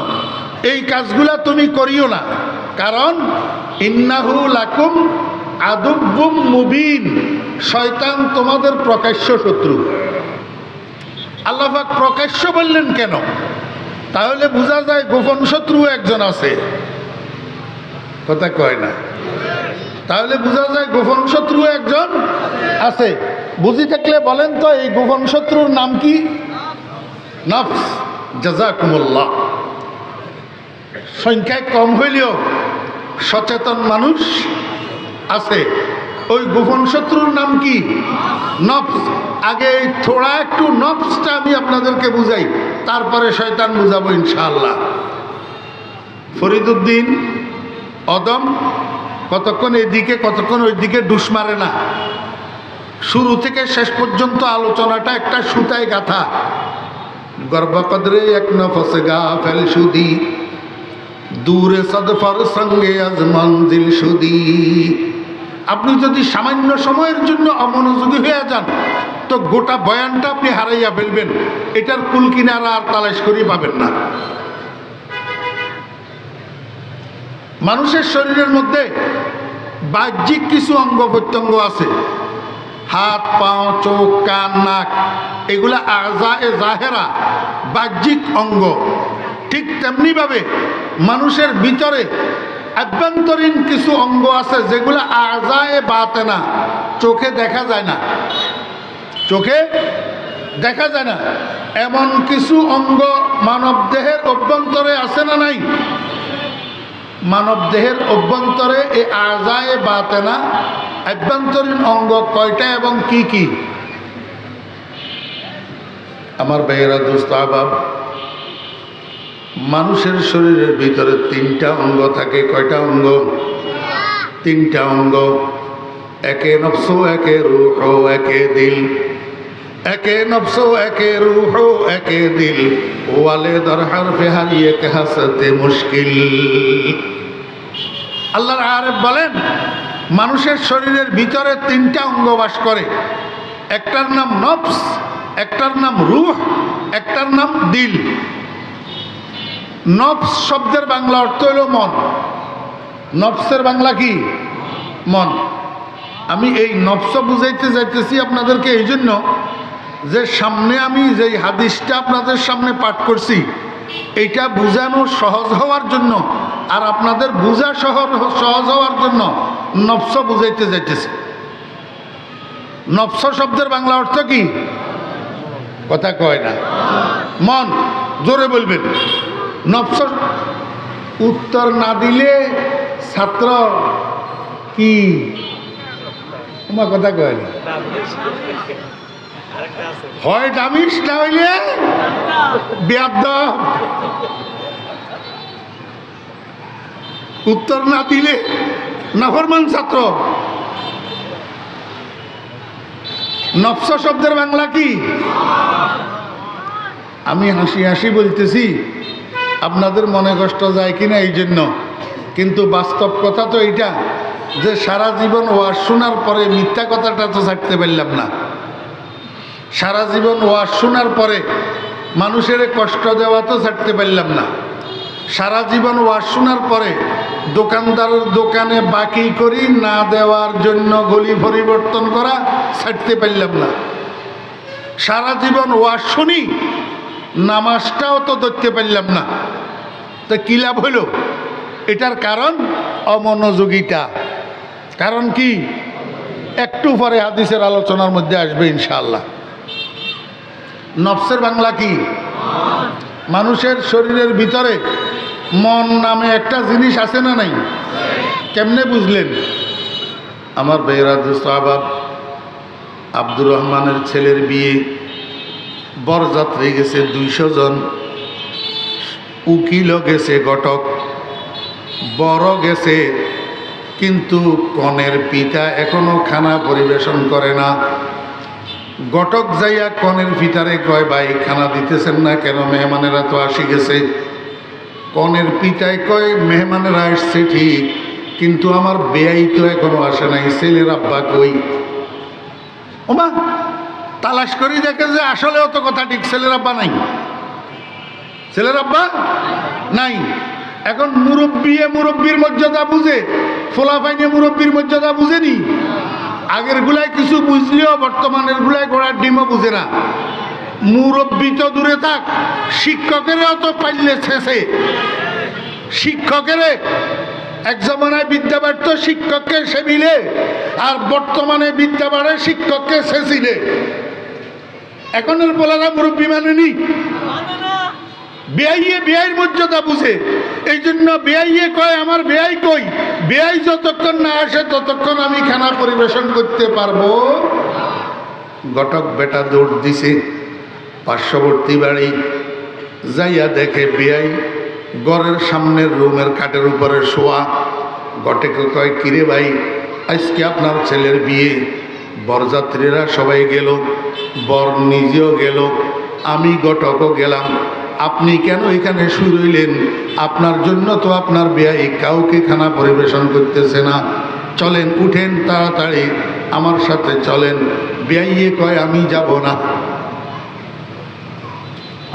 এই কাজগুলা তুমি করিও না। কারণ ইন্নাহু লাকুম আদুব্বুম মুবিন, শয়তান তোমাদের প্রকাশ্য শত্রু। আল্লাহ পাক প্রকাশ্য বললেন কেন? তাহলে বোঝা যায় গোপন শত্রু একজন আছে। কথা কয় না? তাহলে বোঝা যায় গোপন শত্রু একজন আছে। বুঝি থাকলে বলেন তো এই গোপন শত্রুর নাম কি? নফস। জাযাকুমুল্লাহ। সংখ্যায় কম হইলেও সচেতন মানুষ আছে। ওই গোপন শত্রুর নাম কি? নফস। আগে থোড়া একটু নফসটা আমি আপনাদেরকে বুঝাই, তারপরে শয়তান বুঝাবো ইনশাআল্লাহ। ফরিদুদ্দিন অদম কতক্ষণ এদিকে কতক্ষণ ওইদিকে ডুস মারে না। শুরু থেকে শেষ পর্যন্ত আলোচনাটা একটা সুতায় গাথা। গর্বকদরে এক নফস গা ফেল সুদি, দূরে সদফর সঙ্গে আজ মঞ্জিল সুদি। আপনি যদি সামান্য সময়ের জন্য অমনোযোগী হয়ে যান তো গোটা বয়ানটা আপনি হারাইয়া ফেলবেন। এটার কুল কিনারা আর তালাশ করি পাবেন না। মানুষের শরীরের মধ্যে বাহ্যিক কিছু অঙ্গ প্রত্যঙ্গ আছে, হাত, পাও, চোখ, কান, নাক, এগুলা আযা-এ জাহেরা, বাহ্যিক অঙ্গ। ঠিক তেমনিভাবে মানুষের ভিতরে আভ্যন্তরীণ কিছু অঙ্গ আছে যেগুলো আযা-এ বাতেনা, চোখে দেখা যায় না। চোখে দেখা যায় না এমন কিছু অঙ্গ মানব দেহের অভ্যন্তরে আছে না নাই? মানব দেহের অভ্যন্তরে এই আযা-এ বাতেনা, আভ্যন্তরীণ অঙ্গ কয়টা এবং কি কি? আমার ভাইয়েরা, দোস্ত, আহবাব, মানুষের শরীরের ভিতরে 3টা অঙ্গ থাকে। কয়টা অঙ্গ? 3টা অঙ্গ। একে নফস, একে রূহ, একে দিল। একে নফস, একে রূহ, একে দিল। ওয়ালে দরহার ফেহারিয়ে কে হাসতে মুশকিল। আল্লাহর আরেফ বলেন মানুষের শরীরের ভিতরে 3টা অঙ্গ বাস করে। একটার নাম নফস, একটার নাম রূহ, একটার নাম দিল। নফস শব্দের বাংলা অর্থ হল মন। নফসের বাংলা কি? মন। আমি এই নফস বুঝাইতে যাইতেছি আপনাদেরকে এই জন্য যে সামনে আমি যেই হাদিসটা আপনাদের সামনে পাঠ করছি এইটা বুঝানো সহজ হওয়ার জন্য আর আপনাদের বুঝা সহজ হওয়ার জন্য নফস বুঝাইতে যাইতেছি। নফস শব্দের বাংলা অর্থ কি? কথা কয় না? মন। জোরে বলবেন। নফস। উত্তর না দিলে ছাত্র কি? আমার কথা কয় না। হয় ডামিস, না হইলে বেয়াদব। উত্তর না দিলে নাফরমান ছাত্র। নফস শব্দের বাংলা কি? আমি হাসি হাসি বলতেছি, আপনাদের মনে কষ্ট যায় কিনা এই জন্য, কিন্তু বাস্তব কথা তো এইটা যে সারা জীবন ওয়াজ শোনার পরে মিথ্যা কথাটা তো ছাড়তে পারলাম না। সারা জীবন ওয়াজ শোনার পরে মানুষের কষ্ট দেওয়া তো ছাড়তে পারলাম না। সারা জীবন ওয়াজ শোনার পরে দোকানদারের দোকানে বাকি করি না দেওয়ার জন্য গলি পরিবর্তন করা ছাড়তে পারলাম না। সারা জীবন ওয়াজ শুনি, নামাজটাও তো ধরতে পারলাম না। তো কী লাভ হইল? এটার কারণ অমনোযোগিতা। কারণ কি? একটু পরে হাদিসের আলোচনার মধ্যে আসবে ইনশাআল্লাহ। নফসের বাংলা কি? মানুষের শরীরের ভিতরে মন নামে একটা জিনিস আছে না নাই? কেমনে বুঝলেন? আমার ভাইয়েরা, দোস্ত, আহবাব, আব্দুর রহমানের ছেলের বিয়ে, বরযাত্রী গেছে 200 জন, উকিলও গেছে, ঘটক, বড় গেছে, কিন্তু কনের পিতা এখনো খানা পরিবেশন করে না। ঘটক যাইয়া কনের পিতারে কয়, ভাই খানা দিতেছেন না কেন? মেহমানেরা তো আসি গেছে। কনের পিতায় কয়, মেহমানেরা আসছে ঠিক, কিন্তু আমার বেয়াই তো এখনো আসে নাই, ছেলের আব্বা কই? ওমা তালাশ করি দেখে যে আসলে অত কথা ঠিক, ছেলের আব্বা নাই। ছেলের আব্বা নাই। এখন মুরব্বী মুরব্বীর মর্যাদা বুঝে, ফোলাফাইনে মুরব্বীর মর্যাদা বুঝেনি। আগের গুলাই কিছু বুঝলেও বর্তমানের গুলাই ঘোড়ার ডিমও বুঝে না। মুরব্বী তো দূরে থাক, শিক্ষকেরও তো পাইলে শেষে। শিক্ষকের এক জমানায় বিদ্যা বাড়ত শিক্ষককে সেবিলে, আর বর্তমানে বিদ্যা বাড়ে শিক্ষককে শেষিলে। এখনের বলারা মুরব্বী মানেনি, বেআইয়ে বেআইয়ের মর্যাদা বুঝে। এই জন্য বেআইয়ে কয় আমার বেআই কই, বেআই যতক্ষণ না আসে ততক্ষণ আমি খানা পরিবেশন করতে পারবো। ঘটক বেটা দৌড় দিছে পার্শ্ববর্তী বাড়ি, যাইয়া দেখে বেআই ঘরের সামনের রুমের খাটের উপরে শোয়া। ঘটকে কয় কিরে ভাই, আজকে আপনার ছেলের বিয়ে, বরযাত্রীরা সবাই গেল, বর নিজেও গেল, আমি ঘটকও গেলাম, আপনি কেন এখানে শুয়ে রইলেন? আপনার জন্য তো আপনার বেয়াই কাউকে খানা পরিবেশন করতেছে না, চলেন উঠেন তাড়াতাড়ি আমার সাথে চলেন। বেয়াইয়ে কয় আমি যাব না,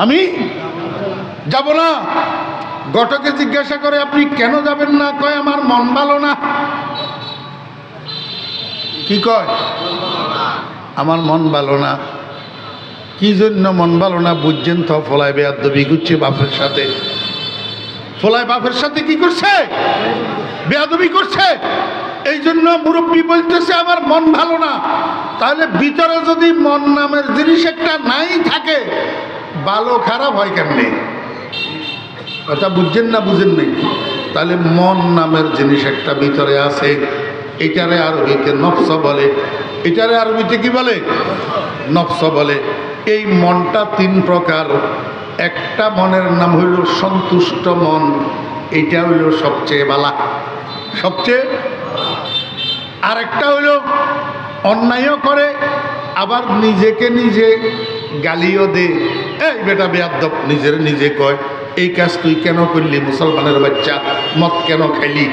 আমি যাব না। ঘটকে জিজ্ঞাসা করে আপনি কেন যাবেন না? কয় আমার মন ভালো না। কি কয়? আমার মন ভালো না। কি জন্য মন ভালো না বুঝছেন তো? ফলায় বেয়াদবি করছে বাপের সাথে। ফলায় বাপের সাথে কি করছে? বেয়াদবি করছে। এই জন্য মুরব্বী বলতেছে আমার মন ভালো না। তাহলে ভিতরে যদি মন নামের জিনিস একটা নাই থাকে, ভালো খারাপ হয় কেমনে? কথা বুঝছেন না বুঝেন নাই? তাহলে মন নামের জিনিস একটা ভিতরে আছে, এটারে আরবিতে নফস বলে। এটারে আরবিতে কি বলে? নফস বলে। এই মনটা তিন প্রকার। একটা মনের নাম হইল সন্তুষ্ট মন, এটা হইল সবচেয়ে বালা, সবচেয়ে। আরেকটা হইল অন্যায়ও করে, আবার নিজেকে নিজে গালিও দে। এই বেটা বেয়াদব, নিজের নিজে কয় এই কাজ তুই কেন করলি? মুসলমানের বাচ্চা, মদ কেন খাইলি?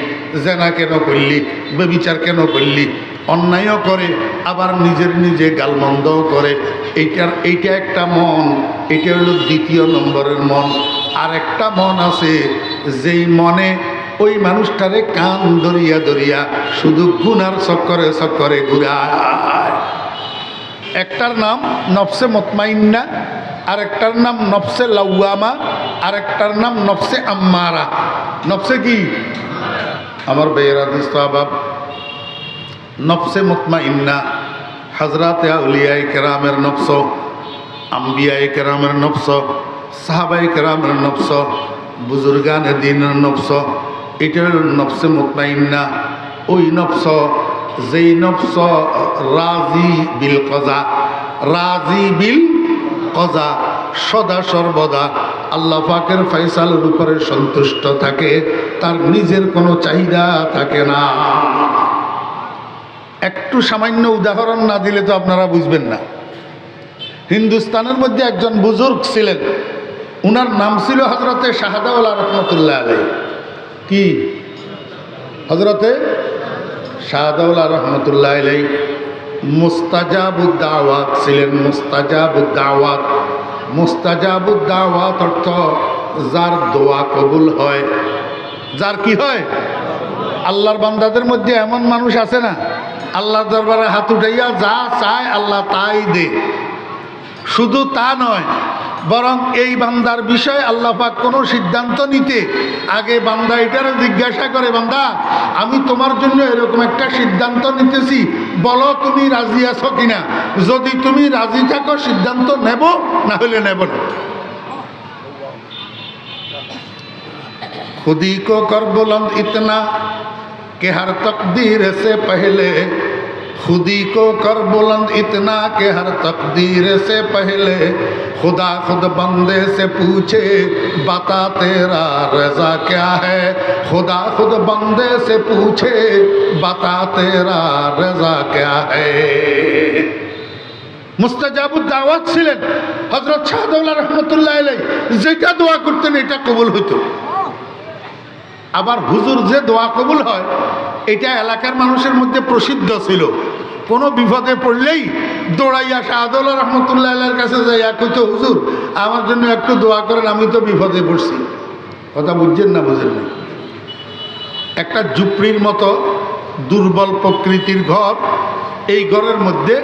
জেনা কেন করলি? বেবিচার কেন করলি? অন্যায়ও করে, আবার নিজের নিজে গালমন্দও করে। এইটা একটা মন, এটা হলো দ্বিতীয় নম্বরের মন। আর একটা মন আছে যেই মনে ওই মানুষটারে কান ধরিয়া ধরিয়া শুধু গুনার চক্করে চক্করে ঘুরায়। একটার নাম নফসে মুতমাইন্না, আর একটার নাম নফসে লাওয়ামা, আর একটার নাম নফসে আম্মারা। নফসে কি? আমার বেয়েরা দোস্তাবাব, নফসে মুতমাইন্না হযরতে আউলিয়ায়ে কেরামের নফস, আম্বিয়ায়ে কেরামের নফস, সাহাবায়ে কেরামের নফস, বুজুর্গানে দ্বীনের নফস। এটা হল নফসে মুতমাইন্না। ওই নফস, যেই নফস রাজি বিল কজা, রাজি বিল কজা, সদা সর্বদা আল্লাহ পাকের ফয়সালের উপরে সন্তুষ্ট থাকে, তার নিজের কোনো চাহিদা থাকে না। একটু সামান্য উদাহরণ না দিলে তো আপনারা বুঝবেন না। হিন্দুস্তানের মধ্যে একজন বুজুর্গ ছিলেন, উনার নাম ছিল হযরতে শাহদাওলা রহমতুল্লাহ আলাইহি। কি? হযরতে শাহদাওলা রহমতুল্লাহ আলাইহি মুস্তাজাবুদ দাওয়াত ছিলেন। মুস্তাজাবুদ দাওয়াত, মুস্তাজাবুদ দাওয়াত অর্থ যার দোয়া কবুল হয়। যার কি হয়? আল্লাহর বান্দাদের মধ্যে এমন মানুষ আছে না, আল্লাহর দরবারে হাত উঠাইয়া যা চায় আল্লাহ তাই দে। শুধু তা নয়, বরং এই বান্দার বিষয়ে আল্লাহ পাক কোনো সিদ্ধান্ত নিতে আগে বান্দা এটারে জিজ্ঞাসা করে, বান্দা আমি তোমার জন্য এরকম একটা সিদ্ধান্ত নিতেছি, বলো তুমি রাজি আছো কিনা? যদি তুমি রাজি থাকো সিদ্ধান্ত নেব, না হলে নেব না। खुदी को कर बुलंद इतना कि हर तकदीर से पहले, खुदी को कर बुलंद इतना कि हर तकदीर से पहले खुदा खुद बंदे से पूछे बता तेरा रज़ा क्या है। खुदा खुद बंदे से पूछे बता तेरा रज़ा क्या है। মুস্তাজাবুদ দাওয়াত ছিলেন হযরত শাহদাওলা রহমতুল্লাহ আলাইহি। যেটা দোয়া করতেন এটা কবুল হইতো। আবার হুজুর যে দোয়া কবুল হয় এটা এলাকার মানুষের মধ্যে প্রসিদ্ধ ছিল। কোনো বিপদে পড়লেই দৌড়াইয়া শাহদাওলা রহমতুল্লাহ আলাইহির কাছে যাইয়া কইতো, হুজুর আমার জন্য একটু দোয়া করেন, আমি তো বিপদে পড়ছি। কথা বুঝছেন না বুঝেন না? একটা ঝুপড়ির মতো দুর্বল প্রকৃতির ঘর, এই ঘরের মধ্যে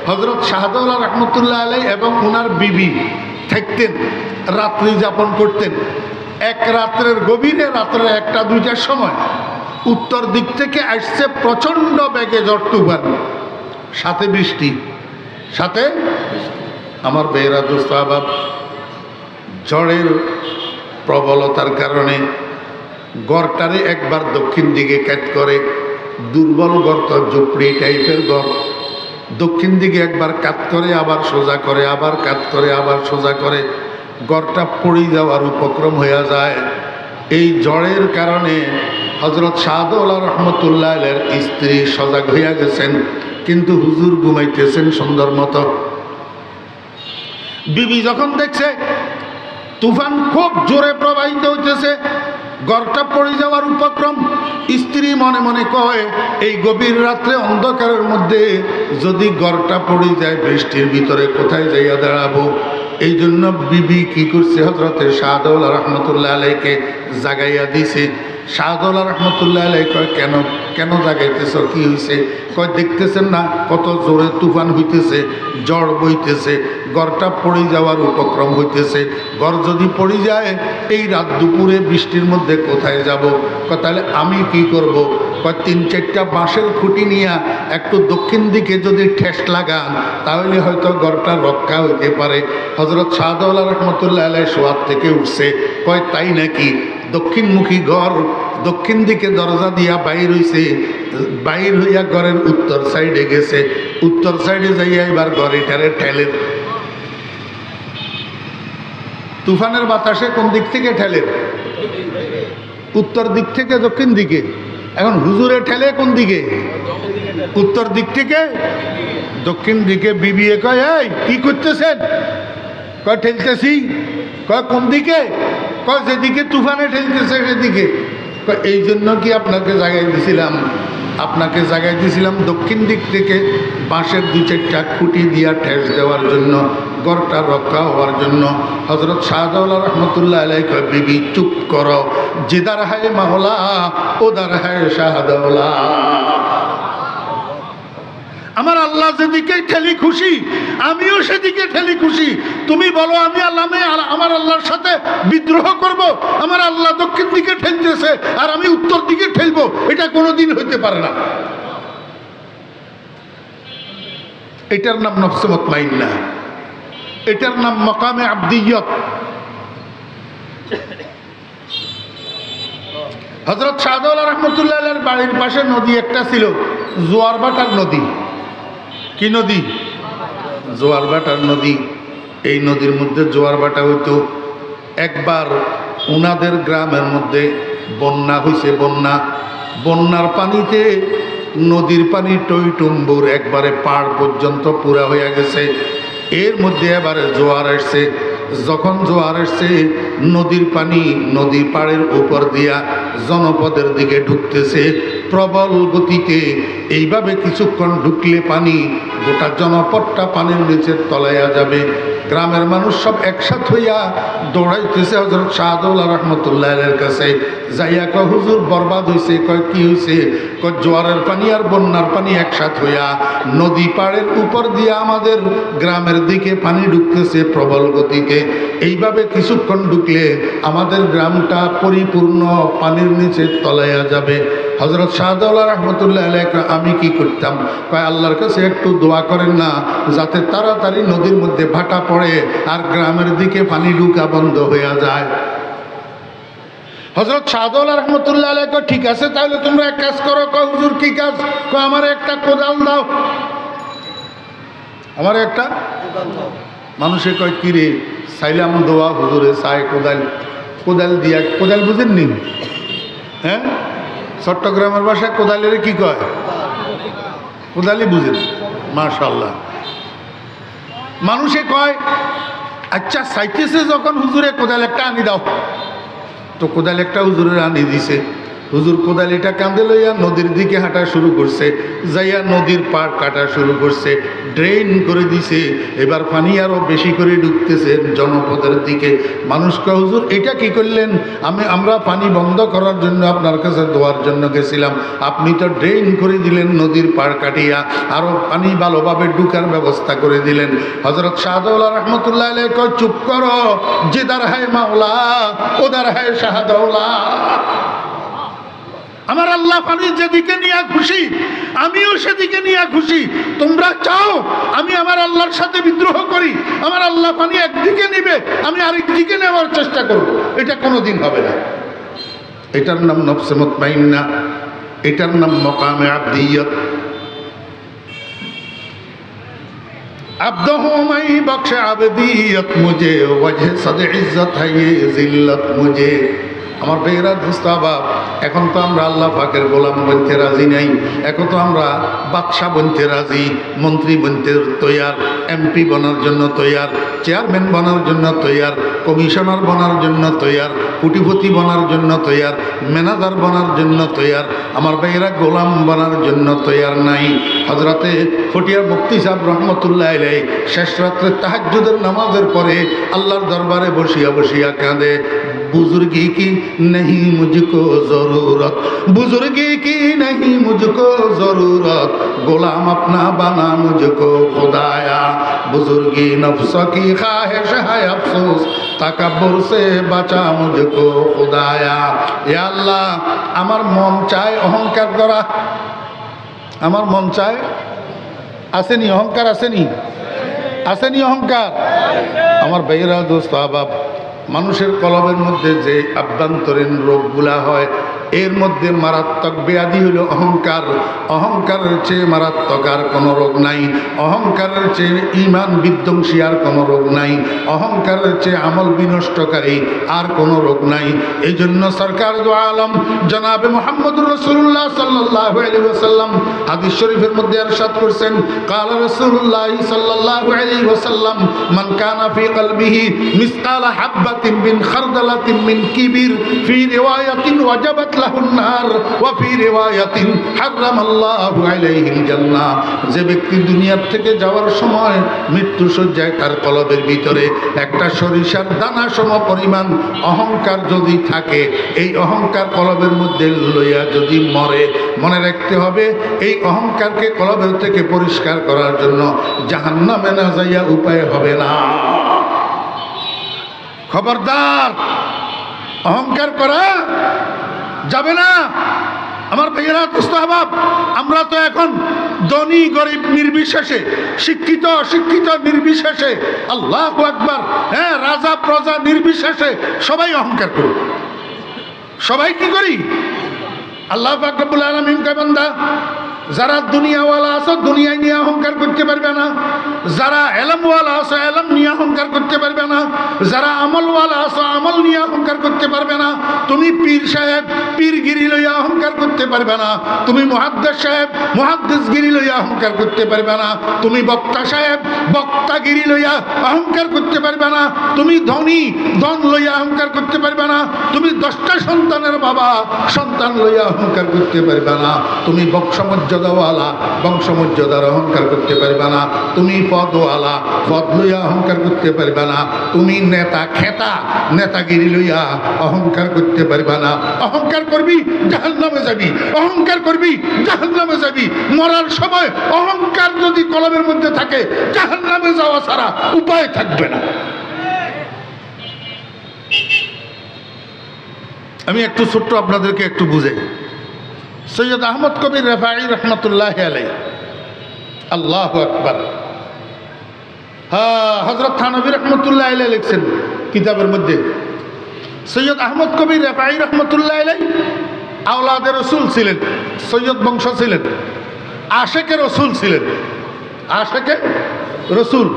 হযরত শাহজালাল রহমতুল্লাহ আলাই এবং ওনার বিবি থাকতেন, রাত্রি যাপন করতেন। এক রাত্রের গভীরে, রাত্রের 1টা-2টার সময় উত্তর দিক থেকে আসছে প্রচণ্ড বেগে ঝড় তুফান, সাথে বৃষ্টি, সাথে আমার বেহরা দোস্ত আবাব, ঝড়ের প্রবলতার কারণে গড়টারে একবার দক্ষিণ দিকে ক্যাচ করে, দুর্বল গড় তো ঝুপড়ি টাইপের গড়, দক্ষিণ দিকে একবার কাত করে, আবার সোজা করে, আবার কাত করে, আবার সোজা করে, গড়টা পড়ে যাওয়ার উপক্রম হয়ে যায়। এই ঝড়ের কারণে হযরত শাহজালাল রহমতুল্লাহ আলাইহির স্ত্রী সজাগ হইয়া গেছেন, কিন্তু হুজুর ঘুমাইতেছেন সুন্দর মতো। বিবি যখন দেখছে তুফান খুব জোরে প্রবাহিত হইতেছে, গড়টা পড়ে যাওয়ার উপক্রম, স্ত্রী মনে মনে কয় এই গভীর রাত্রে অন্ধকারের মধ্যে যদি গড়টা পড়ে যায় বৃষ্টির ভিতরে কোথায় যাইয়া দাঁড়াবো। এই জন্য বিবি কি করছে, হযরতে শাহজালাল রহমতুল্লাহ আলাইকে জাগাইয়া দিছে। শাহজালাল রহমতুল্লাহ আলাই কয় কেন কেন জাগাইতেছ, কি হয়েছে? কয় দেখতেছেন না কত জোরে তুফান হইতেছে, ঝড় বইতেছে, গড়টা পড়ে যাওয়ার উপক্রম হইতেছে। গড় যদি পড়ে যায় এই রাত দুপুরে বৃষ্টির মধ্যে কোথায় যাব? কয় তাহলে আমি কি করব? কয় 3-4টা বাঁশের খুঁটি নিয়ে একটু দক্ষিণ দিকে যদি ঠেস লাগান তাহলে হয়তো গড়টা রক্ষা হইতে পারে। হযরত শাহজালাল রহমতুল্লাহ আলাই শোয়ার থেকে উঠছে, কয় তাই নাকি? দক্ষিণমুখী ঘর, দক্ষিণ দিকে দরজা দিয়া বাইর হইছে, বাইর হইয়া ঘরের উত্তর সাইডে গেছে, উত্তর সাইডে যাইয়া এবার ঘরেটারে ঠেলেন। তুফানের বাতাসে কোন দিক থেকে ঠেলেন? উত্তর দিক থেকে দক্ষিণ দিকে। এখন হুজুরে ঠেলে কোন দিকে? উত্তর দিক থেকে দক্ষিণ দিকে। বিবিএ কয় এই কি করতেছেন? কয় ঠেলতেছি। কয় কোন দিকে? কয় যেদিকে তুফানে ঠেলতেছে সেদিকে। কয় এই জন্য কি আপনাকে জাগাই দিছিলাম? আপনাকে জাগাই দিছিলাম দক্ষিণ দিক থেকে বাঁশের 2-4টা খুঁটি দিয়া ঠেস দেওয়ার জন্য, গড়টা রক্ষা হওয়ার জন্য। হযরত শাহজালাল রহমতুল্লাহ আলাইহি কয় বিবি চুপ করো, জিদার হায় মাওলা ওদার হায় শাহজালাল। আমার আল্লাহ যেদিকে ঠেলি খুশি আমিও সেদিকে ঠেলি খুশি। তুমি বলো আমি আমার আল্লাহর সাথে বিদ্রোহ করব? আমার আল্লাহ দক্ষিণ দিকে ঠেলতেছে আর আমি উত্তর দিকে ঠেলবো, এটা কোনোদিন হইতে পারে না। এটার নাম নফসে মুতমাইন্না, এটার নাম মাকামে আবদিয়ত। হযরত শাহজালাল রহমতুল্লাহ আলাইহির বাড়ির পাশে নদী একটা ছিল, জোয়ারভাটার নদী। কি নদী? জোয়ারভাটার নদী। এই নদীর মধ্যে জোয়ারভাটা হইতো। একবার ওনাদের গ্রামের মধ্যে বন্যা হয়েছে, বন্যার পানিতে নদীর পানি টইটুম্বুর একবারে পাড় পর্যন্ত পুরা হয়ে গেছে। এর মধ্যে এবারে জোয়ার আসছে। যখন জোয়ার আসছে নদীর পানি নদী পাড়ের উপর দিয়া জনপদের দিকে ঢুকতেছে প্রবল গতিতে। এইভাবে কিছুক্ষণ ঢুকলে পানি গোটা জনপদটা পানির নিচে তলাইয়া যাবে। গ্রামের মানুষ সব একসাথ হইয়া দৌড়াইতেছে হযরত শাহজালাল রহমতুল্লাহ আলাইহির কাছে। যাইয়া কয় হুজুর বরবাদ হয়েছে। কয় কি হয়েছে? কয় জোয়ারের পানি আর বন্যার পানি একসাথ হইয়া নদী পাড়ের উপর দিয়ে আমাদের গ্রামের দিকে পানি ঢুকতেছে প্রবল গতিতে। এইভাবে কিছুক্ষণ ঢুকলে আমাদের গ্রামটা পরিপূর্ণ পানির নিচে তলাইয়া যাবে। হযরত শাহজালাল রহমতুল্লাহ আলাইহি আমি কি করতাম? কয় আল্লাহর কাছে একটু দোয়া করেন না যাতে তাড়াতাড়ি নদীর মধ্যে ভাটা পড়ে আর গ্রামের দিকে পানি ঢুকা বন্ধ হয়ে যায়। হযরত শাহজালাল রহমতুল্লাহ আলাইহি কয় ঠিক আছে তাহলে তোমরা এক কাজ করো। কয় হুজুর কি কাজ? কয় আমার একটা কোদাল দাও, আমার একটা কোদাল দাও। মানুষে কয় কি রে চাইলাম দোয়া হুজুরে চাই কোদাল। কোদাল দিয়া, কোদাল বুঝেননি? হ্যাঁ, চট্টগ্রামের ভাষায় কোদালের কি কয়? কোদালই বুঝেন। মাশাআল্লাহ। মানুষে কয় আচ্ছা চাইতেছে যখন হুজুরে কোদাল একটা আনি দাও। তো কোদাল একটা হুজুরের আনি দিছে। হুজুর কোদালিটা কাঁধে লইয়া নদীর দিকে হাঁটা শুরু করছে, যাইয়া নদীর পাড় কাটা শুরু করছে, ড্রেন করে দিছে। এবার পানি আরো বেশি করে ঢুকতেছে জনপদের দিকে। মানুষকে, হুজুর এটা কি করলেন? আমরা পানি বন্ধ করার জন্য আপনার কাছে দোয়ার জন্য গেছিলাম, আপনি তো ড্রেন করে দিলেন, নদীর পাড় কাটিয়া আরো পানি ভালোভাবে ঢুকার ব্যবস্থা করে দিলেন। হযরত শাহদৌলা রহমতুল্লাহ আলাইহি কয়, চুপ করো, জিদার হ্যায় মাওলা উদার হ্যায় শাহদৌলা। আমার আল্লাহ পানি যেদিকে নিয়ে খুশি আমিও সেদিকে নিয়ে খুশি। তোমরা চাও আমি আমার আল্লাহর সাথে বিদ্রোহ করি? আমার আল্লাহ পানি একদিকে নিবে, আমি আরেক দিকে নেওয়ার চেষ্টা করব, এটা কোনোদিন হবে না। এটার নাম নফসে মুতমাইন্না, এটার নাম মকামে আবদিয়ত। আব্দহু মাই বখশে আবদিয়ত মুঝে, ওয়াজহে সদে ইজ্জত है ये जिल्लत मुझे। আমার বেহরা দোস্তাবাব, এখন তো আমরা আল্লাহ পাকের গোলাম বনতে রাজি নাই, এখন তো আমরা বাদশা বনতে রাজি, মন্ত্রী বনতে তৈয়ার, এমপি বনার জন্য তৈয়ার, চেয়ারম্যান বনার জন্য তৈয়ার, কমিশনার বনার জন্য তৈয়ার, কোটিপতি বনার জন্য তৈয়ার, ম্যানেজার বনার জন্য তৈয়ার। আমার বেহরা গোলাম বনার জন্য তৈয়ার নাই। হজরতে ফটিয়া মুফতি সাহেব রহমতুল্লাহ আলাইহি শেষ রাত্রে তাহাজ্জুদের নামাজের পরে আল্লাহর দরবারে বসিয়া বসিয়া কাঁদে, बुजुर्गी की नहीं मुझको जरूरत, बुजुर्गी की नहीं मुझको जरूरत, गुलाम अपना बना मुझको खुदाया, बुजुर्गी नफ्स की ख्वाहिश है अफसोस, तकब्बुर से बचा मुझको खुदाया। या अल्लाह, আমার মন চায় অহংকার করা, আমার মন চায়, আসেনি অহংকার, আসেনি আসেনি অহংকার। আমার ভাইয়েরা দোস্ত আহবাব, মানুষের কলবের মধ্যে যে আভ্যন্তরীণ রোগগুলা হয়, এর মধ্যে মারাত্মক ব্যাধি হলো অহংকার। অহংকারের চেয়ে মারাত্মক আর কোনো রোগ নাই, অহংকারের চেয়ে ঈমান বিধ্বংসী আর কোনো রোগ নাই, অহংকারের চেয়ে আমল বিনষ্টকারী আর কোনো রোগ নাই। এই জন্য সরকার দু আলম জনাবে মুহাম্মদুর রাসূলুল্লাহ সাল্লাল্লাহু আলাইহি ওয়াসাল্লাম হাদিস শরীফের মধ্যে ইরশাদ করেছেন, ক্বালা রাসূলুল্লাহ সাল্লাল্লাহু আলাইহি ওয়াসাল্লাম, মান কানা ফি কলবিহি মিসকালা হাববাতিন মিন খারদালাতিন মিন কিবির ফি রিওয়ায়াতিন ওয়াজাবাত লাহুন নার ওয়া ফি রিওয়ায়াতিন হারামাল্লাহু আলাইহিল জান্নাহ। যে ব্যক্তি দুনিয়ার থেকে যাওয়ার সময় মৃত্যু সজ্জায় তার কলবের ভিতরে একটা সরিষার দানা সম পরিমাণ অহংকার যদি থাকে, এই অহংকার কলবের মধ্যে লইয়া যদি মরে, মনে রাখতে হবে এই অহংকারকে কলবের থেকে পরিষ্কার করার জন্য জাহান্নামে না যাইয়া উপায় হবে না। খবরদার, অহংকার করা যাবে না। আমার ভাইয়েরা দোস্তাহবাব, আমরা তো এখন ধনী গরিব নির্বিশেষে, শিক্ষিত অশিক্ষিত নির্বিশেষে, আল্লাহু আকবার, হ্যাঁ, রাজা প্রজা নির্বিশেষে সবাই অহংকার করি। সবাই কি করি? আল্লাহ পাক রব্বুল আলামিন কয়, বান্দা, যারা দুনিয়াওয়ালা আছো দুনিয়ায় নিয়ে অহংকার করতে পারবে না, যারা এলমওয়ালা আছো এলম নিয়ে অহংকার করতে পারবে না, যারা আমলওয়ালা আছো আমল নিয়ে অহংকার করতে পারবে না। তুমি পীর সাহেব পীরগিরি লইয়া অহংকার করতে পারবে না, তুমি মুহাদ্দিস সাহেব মুহাদ্দিসগিরি লইয়া অহংকার করতে পারবে না, তুমি বক্তা সাহেব বক্তাগিরি লইয়া অহংকার করতে পারবে না, তুমি ধনী ধন লইয়া অহংকার করতে পারবে না, তুমি 10টা সন্তানের বাবা সন্তান লইয়া অহংকার করতে পারবে না, তুমি বংশমর্যাদাওয়ালা বংশমর্যাদার অহংকার করতে পারবে না, তুমি পদওয়ালা পদ লইয়া অহংকার করতে পারবে না, তুমি নেতা খেতা নেতাগিরি লইয়া অহংকার করতে পারবে না। অহংকার করবি জাহান্নামে যাবি, অহংকার করবি জাহান্নামে যাবি। মরার সময় অহংকার যদি কলবের মধ্যে থাকে, জাহান্নামে যাওয়া ছাড়া উপায় থাকবে না। আমি একটু ছোট্ট আপনাদেরকে একটু বুঝাই। সৈয়দ আহমদ কবির রেফাঈ রহমতুল্লাহ আলাইহি, আল্লাহু আকবার, হ্যাঁ, হযরত থানভী রহমতুল্লাহ আলাইহি লিখছেন কিতাবের মধ্যে, সৈয়দ আহমদ কবির রেফাঈ রহমতুল্লাহ আলাইহি আওলাদে রসুল ছিলেন, সৈয়দ বংশ ছিলেন, আশেকে রসুল ছিলেন, আশেকে রসুল।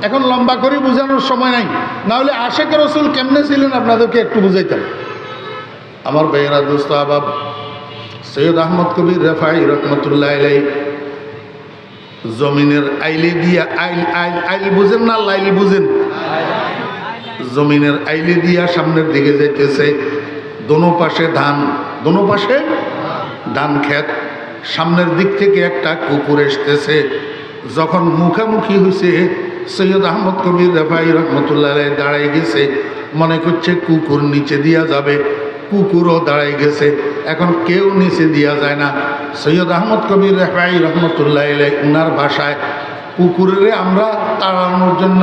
এখন লম্বা করে বোঝানোর সময় নাই, না হলে আশেকে রসুল কেমনে ছিলেন আপনাদেরকে একটু বুঝাইতাম। আমার ভাইয়েরা দোস্ত আহবাব, সৈয়দ আহমদ কবির রেফাঈ রহমতুল্লাহ আলাইহি জমিনের আইলে দিয়া, আইল আইল আইল বুঝেন না লাইল বুঝেন? জমিনের আইলে দিয়া সামনের দিকে যাইতেছে, দোনো পাশে ধান, দোনো পাশে ধান ক্ষেত। সামনের দিক থেকে একটা কুকুর আসতেছে। যখন মুখামুখি হয়েছে, সৈয়দ আহমদ কবির রেফাই রহমতুল্লাহ আলাইহি দাঁড়াই গেছে, মনে করছে কুকুর নিচে দিয়া যাবে। কুকুরও দাঁড়াই গেছে, এখন কেউ নিচে দিয়া যায় না। সৈয়দ আহমদ কবির রেফাই রহমতুল্লাহ আলাইহি উনার ভাষায় কুকুরের আমরা তাড়ানোর জন্য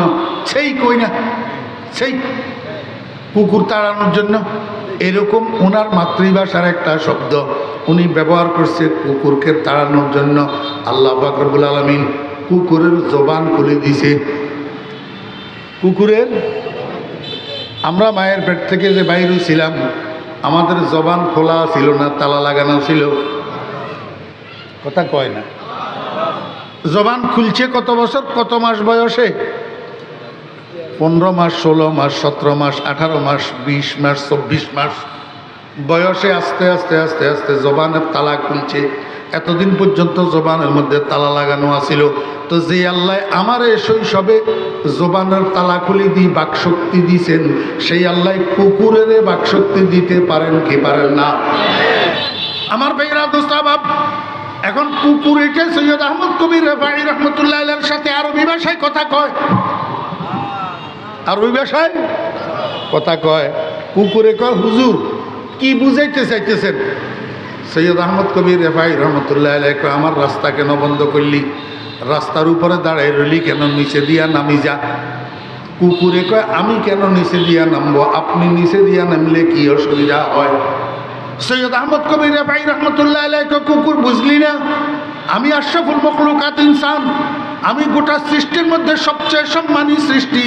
সেই কই না, সেই কুকুর তাড়ানোর জন্য এরকম ওনার মাতৃভাষার একটা শব্দ উনি ব্যবহার করছে কুকুরকে তাড়ানোর জন্য। আল্লাহ পাক রব্বুল আলামিন কুকুরের জবান খুলে দিছে। কুকুরের, আমরা মায়ের পেট থেকে যে বাইর হয়েছিলাম, আমাদের জবান খোলা ছিল না, তালা লাগানো ছিল। কথা কয় না। জবান খুলছে কত বছর, কত মাস বয়সে? 15 মাস, 16 মাস, 17 মাস, 18 মাস, 20 মাস, 24 মাস বয়সে আস্তে আস্তে আস্তে আস্তে জবানের তালা খুলছে। এতদিন পর্যন্ত জবানের মধ্যে তালা লাগানো আছিল। তো যে আল্লাহ আমার শৈশবে জবানের তালা খুলে দিয়ে বাকশক্তি দিয়েছেন, সেই আল্লাহ কুকুরের বাকশক্তি দিতে পারেন কি পারেন না? আমার ভাইরা দোস্তাবাব, এখন কুকুর এটা সৈয়দ আহমদ কবির রেফাই রহমতুল্লাহ আলাইহির সাথে আরবি ভাষায় কথা কয়। আরবি ভাষায় কথা কয়। কুকুরে কয়, হুজুর কি বুঝাইতে চাইতেছেন? সৈয়দ আহমদ কবির রেফাই রহমতুল্লাহ আলাইহি কয়, আমার রাস্তা কেন বন্ধ করলি? রাস্তার উপরে দাঁড়াই রইলি কেন? নিচে দিয়া নামি যা। কুকুরে কয়, আমি কেন নিচে দিয়া নামবো? আপনি নিচে দিয়া নামলে কি অসুবিধা হয়? সৈয়দ আহমদ কবির রেফাই রহমতুল্লাহ আলাইহি কয়, কুকুর বুঝলি না? আমি আশরাফুল মখলুকাত ইনসান, আমি গোটা সৃষ্টির মধ্যে সবচেয়ে সম্মানী সৃষ্টি।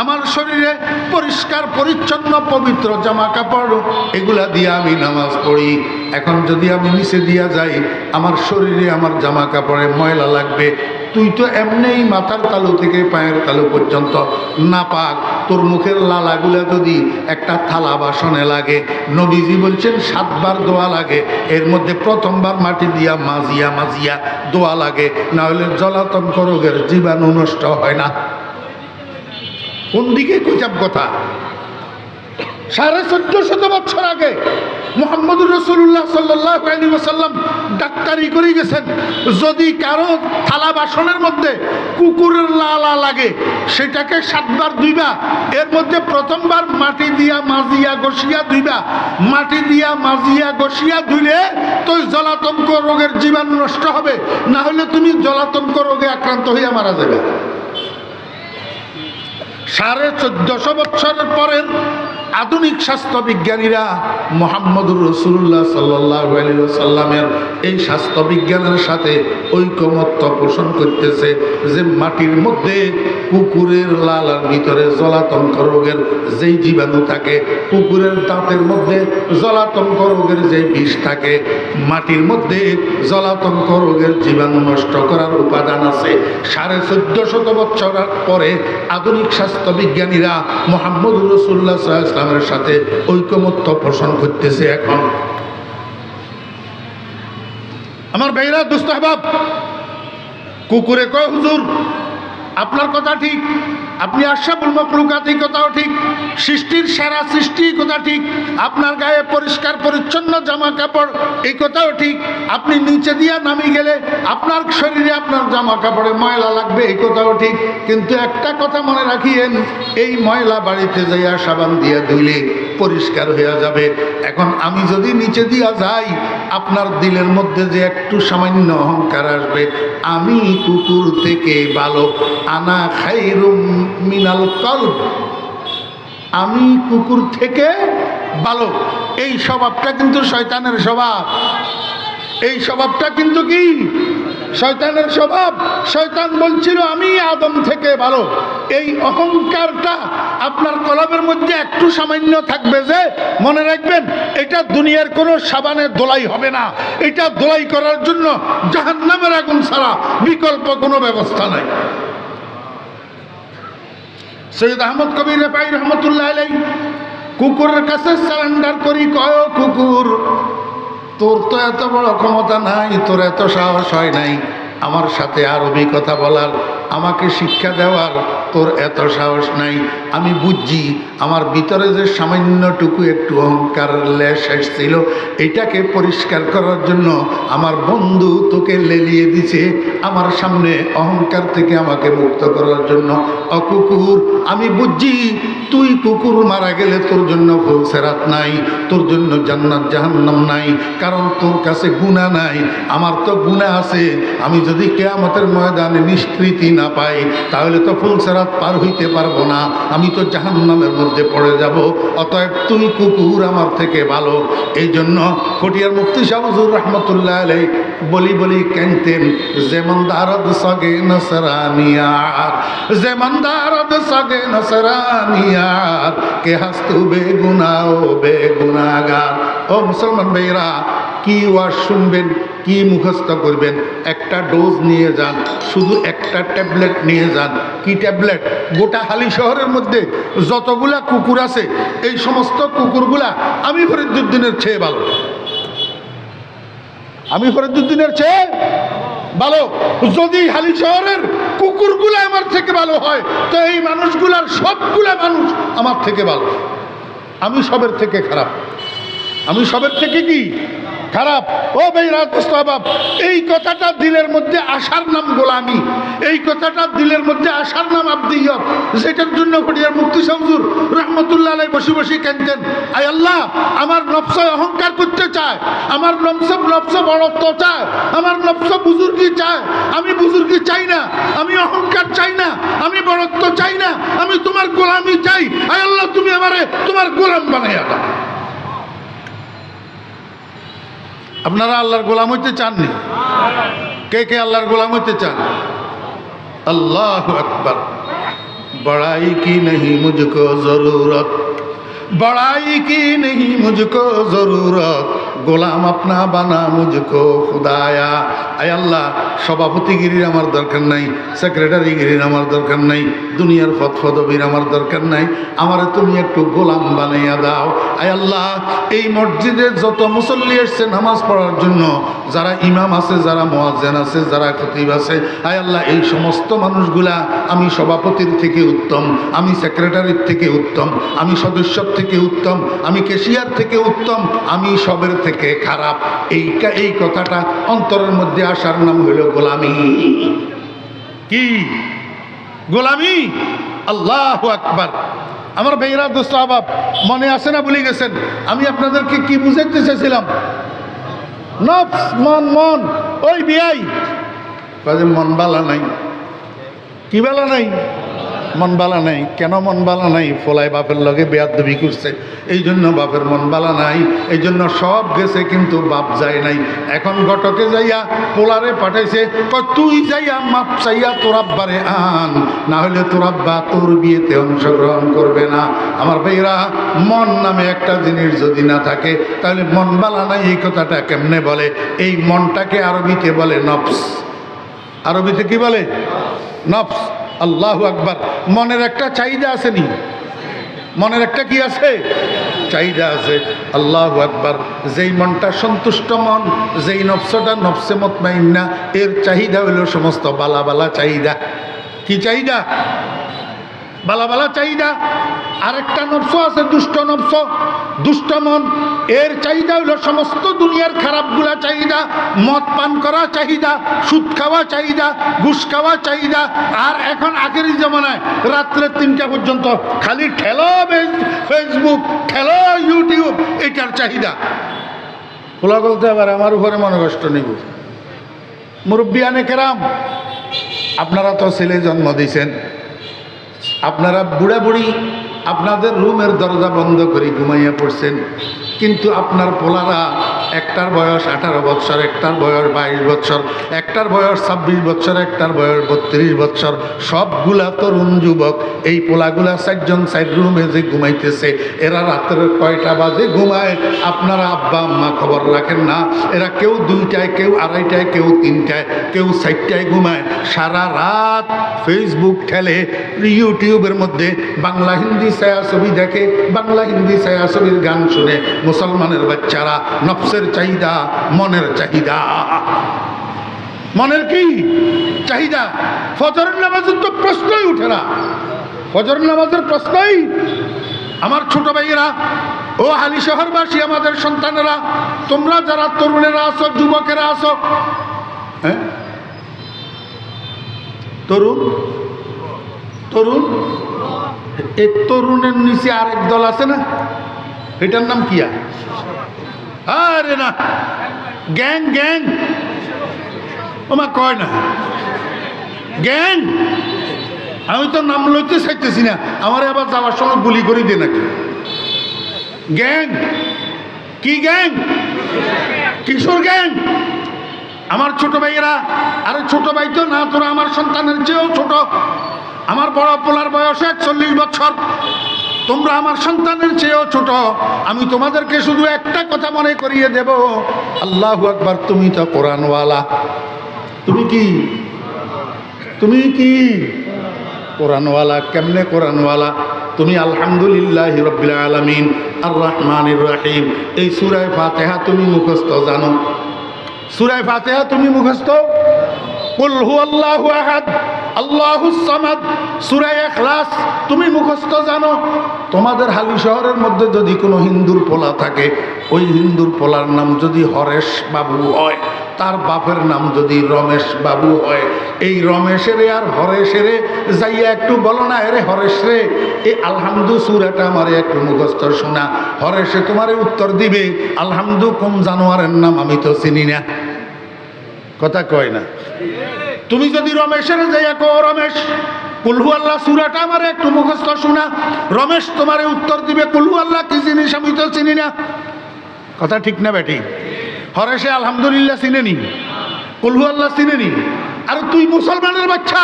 আমার শরীরে পরিষ্কার পরিচ্ছন্ন পবিত্র জামা কাপড়, এগুলা দিয়ে আমি নামাজ পড়ি। এখন যদি আমি নিচে দিয়া যাই, আমার শরীরে আমার জামা কাপড়ে ময়লা লাগবে। তুই তো এমনিই মাথার তালু থেকে পায়ের তালু পর্যন্ত নাপাক, তোর মুখের লালাগুলা যদি একটা থালা বাসনে লাগে, নবীজি বলছেন 7 বার দোয়া লাগে। এর মধ্যে প্রথমবার মাটি দিয়া মাজিয়া মাজিয়া দোয়া লাগে, না হলে জলাতঙ্ক রোগের জীবাণু নষ্ট হয় না। কোন দিকে কইতাম কথা? 1450 বছর আগে মুহাম্মদুর রাসূলুল্লাহ সাল্লাল্লাহু আলাইহি ওয়াসাল্লাম ডাক্তারি করে গেছেন, যদি কারো থালা বাসনের মধ্যে কুকুরের লালা লাগে, সেটাকে 7 বার ধুইবা। এর মধ্যে প্রথমবার মাটি দিয়া মাজিয়া ঘষিয়া ধুইবা। মাটি দিয়া মাজিয়া ঘষিয়া ধুইলে তো জলাতঙ্ক রোগের জীবাণু নষ্ট হবে, না হলে তুমি জলাতঙ্ক রোগে আক্রান্ত হইয়া মারা যাবে। 1450 বছরের পরের আধুনিক স্বাস্থ্য বিজ্ঞানীরা মুহাম্মদুর রাসূলুল্লাহ সাল্লাল্লাহু আলাইহি ওয়াসাল্লামের এই স্বাস্থ্য বিজ্ঞানের সাথে ঐকমত্য পোষণ করতেছে যে মাটির মধ্যে কুকুরের লালার ভিতরে জলাতঙ্ক রোগের যেই জীবাণু থাকে, কুকুরের দাঁতের মধ্যে জলাতঙ্ক রোগের যেই বিষ থাকে, মাটির মধ্যে জলাতঙ্ক রোগের জীবাণু নষ্ট করার উপাদান আছে। 1450 বছর পরে আধুনিক স্বাস্থ্য বিজ্ঞানীরা মুহাম্মদুর রাসূলুল্লাহ সাল্লাল্লাহু আলাইহি ওয়াসাল্লামের সাথে ঐকমত্য পোষণ করতেছে। এখন আমার ভাইরা দুস্তাহবাব, কুকুরে কয়, হুজুর আপনার কথা ঠিক, আপনি আশরাফুল মখলুকাত, এই কথাও ঠিক, সৃষ্টির সেরা সৃষ্টি, কথা ঠিক, আপনার গায়ে পরিষ্কার পরিচ্ছন্ন জামা কাপড়, এই কথাও ঠিক, আপনি নিচে দিয়া নামি গেলে আপনার শরীরে আপনার জামা কাপড়ে ময়লা লাগবে, এই কথাও ঠিক। কিন্তু একটা কথা মনে রাখিয়েন, এই ময়লা বাড়িতে যাইয়া সাবান দিয়া ধুইলে পরিষ্কার হয়ে যাবে। এখন আমি যদি নিচে দিয়া যাই, আপনার দিলের মধ্যে যে একটু সামান্য অহংকার আসবে, আমি কুকুর থেকে ভালো, আনা খাইরুম মিনাল কলব, আমি কুকুর থেকে ভালো। এই স্বভাবটা কিন্তু শয়তানের স্বভাব। এই স্বভাবটা কিন্তু কি শয়তানের স্বভাব। শয়তান বলছিল আমি আদম থেকে ভালো। এই অহংকারটা আপনার কলবের মধ্যে একটু সামান্য থাকবে, যে মনে রাখবেন এটা দুনিয়ার কোনো সাবানের দোলাই হবে না। এটা দোলাই করার জন্য জাহান্নামের আগুন ছাড়া বিকল্প কোনো ব্যবস্থা নাই। সৈয়দ আহমদ কবির রেফাই রহমতুল্লাহ আলাইহি কুকুরের কাছে সারেন্ডার করি, কয় কুকুর, তোর তো এত বড় ক্ষমতা নাই, তোর এত সাহস হয় নাই আমার সাথে আরবি কথা বলার, আমাকে শিক্ষা দেওয়ার। তোর এত সাহস নাই। আমি বুঝছি আমার ভিতরে যে সামান্যটুকু একটু অহংকার লেশ এসেছিল, এটাকে পরিষ্কার করার জন্য আমার বন্ধু তোকে লেলিয়ে দিছে আমার সামনে, অহংকার থেকে আমাকে মুক্ত করার জন্য। কুকুর, আমি বুঝছি তুই কুকুর মারা গেলে তোর জন্য ফুলসেরাত নাই, তোর জন্য জান্নাত জাহান্নাম নাই, কারণ তোর কাছে গুনাহ নাই। আমার তো গুনাহ আছে। আমি যদি কিয়ামতের ময়দানে নিষ্কৃতি না পাই তাহলে তো ফুলসেরাত পার হইতে পারবো না, আমি তো জাহান্নামের মধ্যে পড়ে যাব। অতএব তুই কুকুর আমার থেকে ভালো। এই জন্য কটিয়ার মুফতি শাহ হুজুর রহমতুল্লাহ আলাইহি বলি কানতেন, যেমন দারদ সগে নসরানিয়ার, যেমন দারদ সগে নসরানিয়ার, কে হাস্তু বেগুনা ও বেগুনাগার। ও মুসলমান ভাইরা, কি ওয়াজ শুনবেন, কি মুখস্থ করবেন? একটা ডোজ নিয়ে যান, শুধু একটা ট্যাবলেট নিয়ে যান। কি ট্যাবলেট? গোটা হালি শহরের মধ্যে যতগুলা কুকুর আছে, এই সমস্ত কুকুরগুলা আমি ফরিদুদ্দিনের চেয়ে ভালো, আমি ফরিদুদ্দিনের চেয়ে ভালো। যদি হালি শহরের কুকুরগুলা আমার থেকে ভালো হয়, তো এই মানুষগুলার সবগুলা মানুষ আমার থেকে ভালো। আমি সবের থেকে খারাপ, আমি সবের থেকে কি খারাপ। ও ভাইরা দোস্তাবাব, এই কথাটা দিলের মধ্যে আসার নাম গোলামি, এই কথাটা দিলের মধ্যে আসার নাম আব্দিয়ত। যেটার জন্য কটিয়ার মুফতি শাহ হুজুর রহমতুল্লাহ আলাইহি বসে বসে কাঁদতেন, আয় আল্লাহ, আমার নফস অহংকার করতে চায়, আমার নফস বড়ত্ব চায়, আমার নফস বুজুর্গি চায়। আমি বুজুর্গি চাই না, আমি অহংকার চাই না, আমি বড়ত্ব চাই না, আমি তোমার গোলামি চাই। আয় আল্লাহ, তুমি আমারে তোমার গোলাম বানাইয়া দাও। আপনারা আল্লাহর গোলাম হইতে চাননি? কে কে আল্লাহর গোলাম হইতে চান? আল্লাহু আকবার। বড়াই কি नहीं मुझको जरूरत, बड़ाई की नहीं मुझको जरूरत, গোলাম আপনা বানা মুঝকো খুদায়া। আয় আল্লাহ, সভাপতিগিরির আমার দরকার নাই, সেক্রেটারিগিরির আমার দরকার নাই, দুনিয়ার পদবীর আমার দরকার নাই, আমারে তুমি একটু গোলাম বানাইয়া দাও। আয় আল্লাহ, এই মসজিদে যত মুসল্লি এসছে নামাজ পড়ার জন্য, যারা ইমাম আছে, যারা মুয়াজ্জিন আছে, যারা খতিব আছে, আয় আল্লাহ, এই সমস্ত মানুষগুলা আমি সভাপতির থেকে উত্তম, আমি সেক্রেটারির থেকে উত্তম, আমি সদস্যর থেকে উত্তম, আমি ক্যাশিয়ার থেকে উত্তম, আমি সবের থেকে খারাপ। এই কথাটা অন্তরের মধ্যে আসার নাম হইল গোলামি। কি গোলামি? আল্লাহু আকবার। আমার ভাইরা দোস্ত আহবাব, মনে আছে না ভুলে গেছেন? আমি আপনাদেরকে কি বুঝাইতে চেয়েছিলাম? নফস, মন, মন। ওই বিয়াই কাজে মন বালা নাই। কি বালা নাই? মন বালা নাই। কেন মন বালা নাই? ফলাই বাপের লগে বেয়াদবি করছে, এই জন্য বাপের মন বালা নাই। এই জন্য সব গেছে কিন্তু বাপ যায় নাই। এখন ঘটকে যাইয়া পোলারে পাঠাইছে, তুই যাইয়া মাপ চাইয়া তোর আব্বারে আন, না হলে তোর আব্বা তোর বিয়েতে অংশগ্রহণ করবে না। আমার ভাইরা, মন নামে একটা জিনিস যদি না থাকে তাহলে মন বালা নাই এই কথাটা কেমনে বলে? এই মনটাকে আরবিতে বলে নফস। আরবিতে কি বলে? নফস। আল্লাহু আকবার। মনের একটা চাহিদা আছে নি? মনের একটা কি আছে? চাহিদা আছে। আল্লাহু আকবার। যেই মনটা সন্তুষ্ট মন, যেই নফসটা নফসে মুতমাইন্না, এর চাহিদা হইল সমস্ত বালা বালা চাহিদা। কি চাহিদা? বালা বালা চাহিদা। আরেকটা নফস আছে দুষ্ট নফস, দুষ্ট মন, এর চাহিদা হইল সমস্ত দুনিয়ার খারাপগুলা চাহিদা। মদ পান করা চাহিদা, সুদ খাওয়া চাহিদা, ঘুষ খাওয়া চাহিদা। আর এখন আগের জমানায় রাত্রে 3টা পর্যন্ত খালি ঠেলো ফেসবুক, ঠেলো ইউটিউব, এটার চাহিদা। খোলা বলতে আবার আমার উপরে মনে কষ্ট নিব। মুরব্বিয়ানে কেরাম, আপনারা তো ছেলে জন্ম দিয়েছেন, আপনারা বুড়া বুড়ি আপনাদের রুমের দরজা বন্ধ করে ঘুমাইয়া পড়ছেন, কিন্তু আপনার পোলারা একটার বয়স 18 বৎসর, একটার বয়স 22 বৎসর, একটার বয়স 26 বৎসর, একটার বয়স 32 বৎসর, সবগুলা তরুণ যুবক। এই পোলাগুলা 4জন 4 রুমে যে ঘুমাইতেছে, এরা রাত্রে কয়টা বাজে ঘুমায় আপনারা আব্বা আম্মা খবর রাখেন না। এরা কেউ 2টায়, কেউ 2:30টায়, কেউ 3টায়, কেউ 4টায় ঘুমায়। সারা রাত ফেসবুক ঠেলে, ইউটিউবের মধ্যে বাংলা হিন্দি ছায়াছবি দেখে, বাংলা হিন্দি ছায়াছবির গান শুনে। মুসলমানের বাচ্চারা নফসের চাহিদা, মনের চাহিদা। মনের কি চাহিদা। ফজরের নামাজের তো প্রশ্নই উঠে না, ফজরের নামাজের প্রশ্নই। আমার ছোট ভাইয়েরা, ও হালি শহরবাসী, আমাদের সন্তানেরা, তোমরা যারা তরুণেরা আছো, যুবকেরা আছো, হ্যাঁ তরুণ তরুণ, এই তরুণের নিচে আরেক দল আছে না, এটার নাম কি? আরে না, গ্যাং গ্যাং, ওমা কয় না গ্যাং। আমি তো নাম লইতে চাইতেছি না, আমার আবার যাওয়ার সময় গুলি করে দে নাকি। গ্যাং কি গ্যাং? কিশোর গ্যাং। আমার ছোট ভাইয়েরা, আরে ছোট ভাই তো না, তোরা আমার সন্তানের চেয়েও ছোট। আমার বড় পোলার বয়স 41 বছর, তোমরা আমার সন্তানের চেয়েও ছোট। আমি তোমাদেরকে শুধু একটা কথা মনে করিয়ে দেব, আল্লাহু আকবার, তুমি তো কোরআনওয়ালা। তুমি কি? তুমি কি কোরআনওয়ালা? কেমনে কোরআনওয়ালা? তুমি আলহামদুলিল্লাহি রাব্বিল আলামিন আর রহমানির রহিম এই সূরা ফাতিহা তুমি মুখস্থ জানো? সূরা ফাতিহা তুমি মুখস্থ? কুল হুয়াল্লাহু আহাদ আল্লাহুস সামাদ, সূরা ইখলাস তুমি মুখস্থ জানো? তোমাদের হালি শহরের মধ্যে যদি কোনো হিন্দুর পোলা থাকে, ওই হিন্দুর পোলার নাম যদি হরেশ বাবু হয়, তার বাপের নাম যদি রমেশ বাবু হয়, এই রমেশের আর হরেশের যাইয়া একটু বলো না, এরে হরেশ রে, এই আলহামদু সূরাটা আমারে একটু মুখস্থ শোনা। হরেশে তোমারে উত্তর দিবে, আলহামদু কোন জানোয়ারের নাম আমি তো চিনি না। কথা কয় না? তুমি যদি রমেশের যাইয়া কো, রমেশ কুলহু আল্লাহ সূরাটা আমারে একটু মুখস্থ শোনা, রমেশ তোমারে উত্তর দিবে, কুলহু আল্লাহ কি জিনিস আমি তো চিনি না। কথা ঠিক না বেটি? হরেশে আলহামদুলিল্লাহ চিনেনি, কুলহু আল্লাহ চিনেনি। আর তুই মুসলমানের বাচ্চা,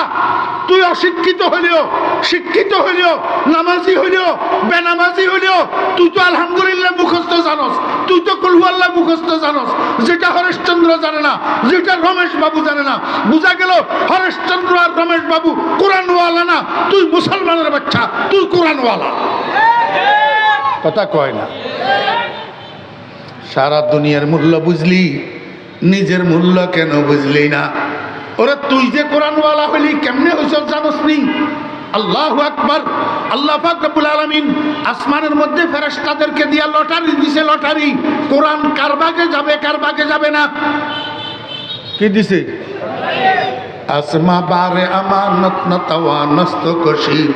তুই অশিক্ষিত হইলেও, শিক্ষিত হইলেও, নামাজি হইলেও, বেনামাজি হইলেও, তুই তো আলহামদুলিল্লাহ মুখস্থ জানস, তুই তো কুলহু আল্লাহ মুখস্থ জানস, যেটা হরেশচন্দ্র জানে না, যেটা রমেশ বাবু জানে না। বুঝা গেল হরেশচন্দ্র আর রমেশ বাবু কোরআনওয়ালা না, তুই মুসলমানের বাচ্চা, তুই কোরআনওয়ালা। কথা কয় না? সারা দুনিয়ার মূল্য বুঝলি, নিজের মূল্য কেন বুঝলি না? ওরা তুই যে কোরআনওয়ালা হইলি কেমনে হইছ জানোস নি? আল্লাহু আকবার। আল্লাহ পাক রব্বুল আলামিন আসমানের মধ্যে ফেরেশতাদেরকে দিয়া লটারি দিছে, লটারি। কোরআন কার ভাগে যাবে, কার ভাগে যাবে না, কি দিছে? আসমা বারে আমানত না তাওয়া নস্ত কশির,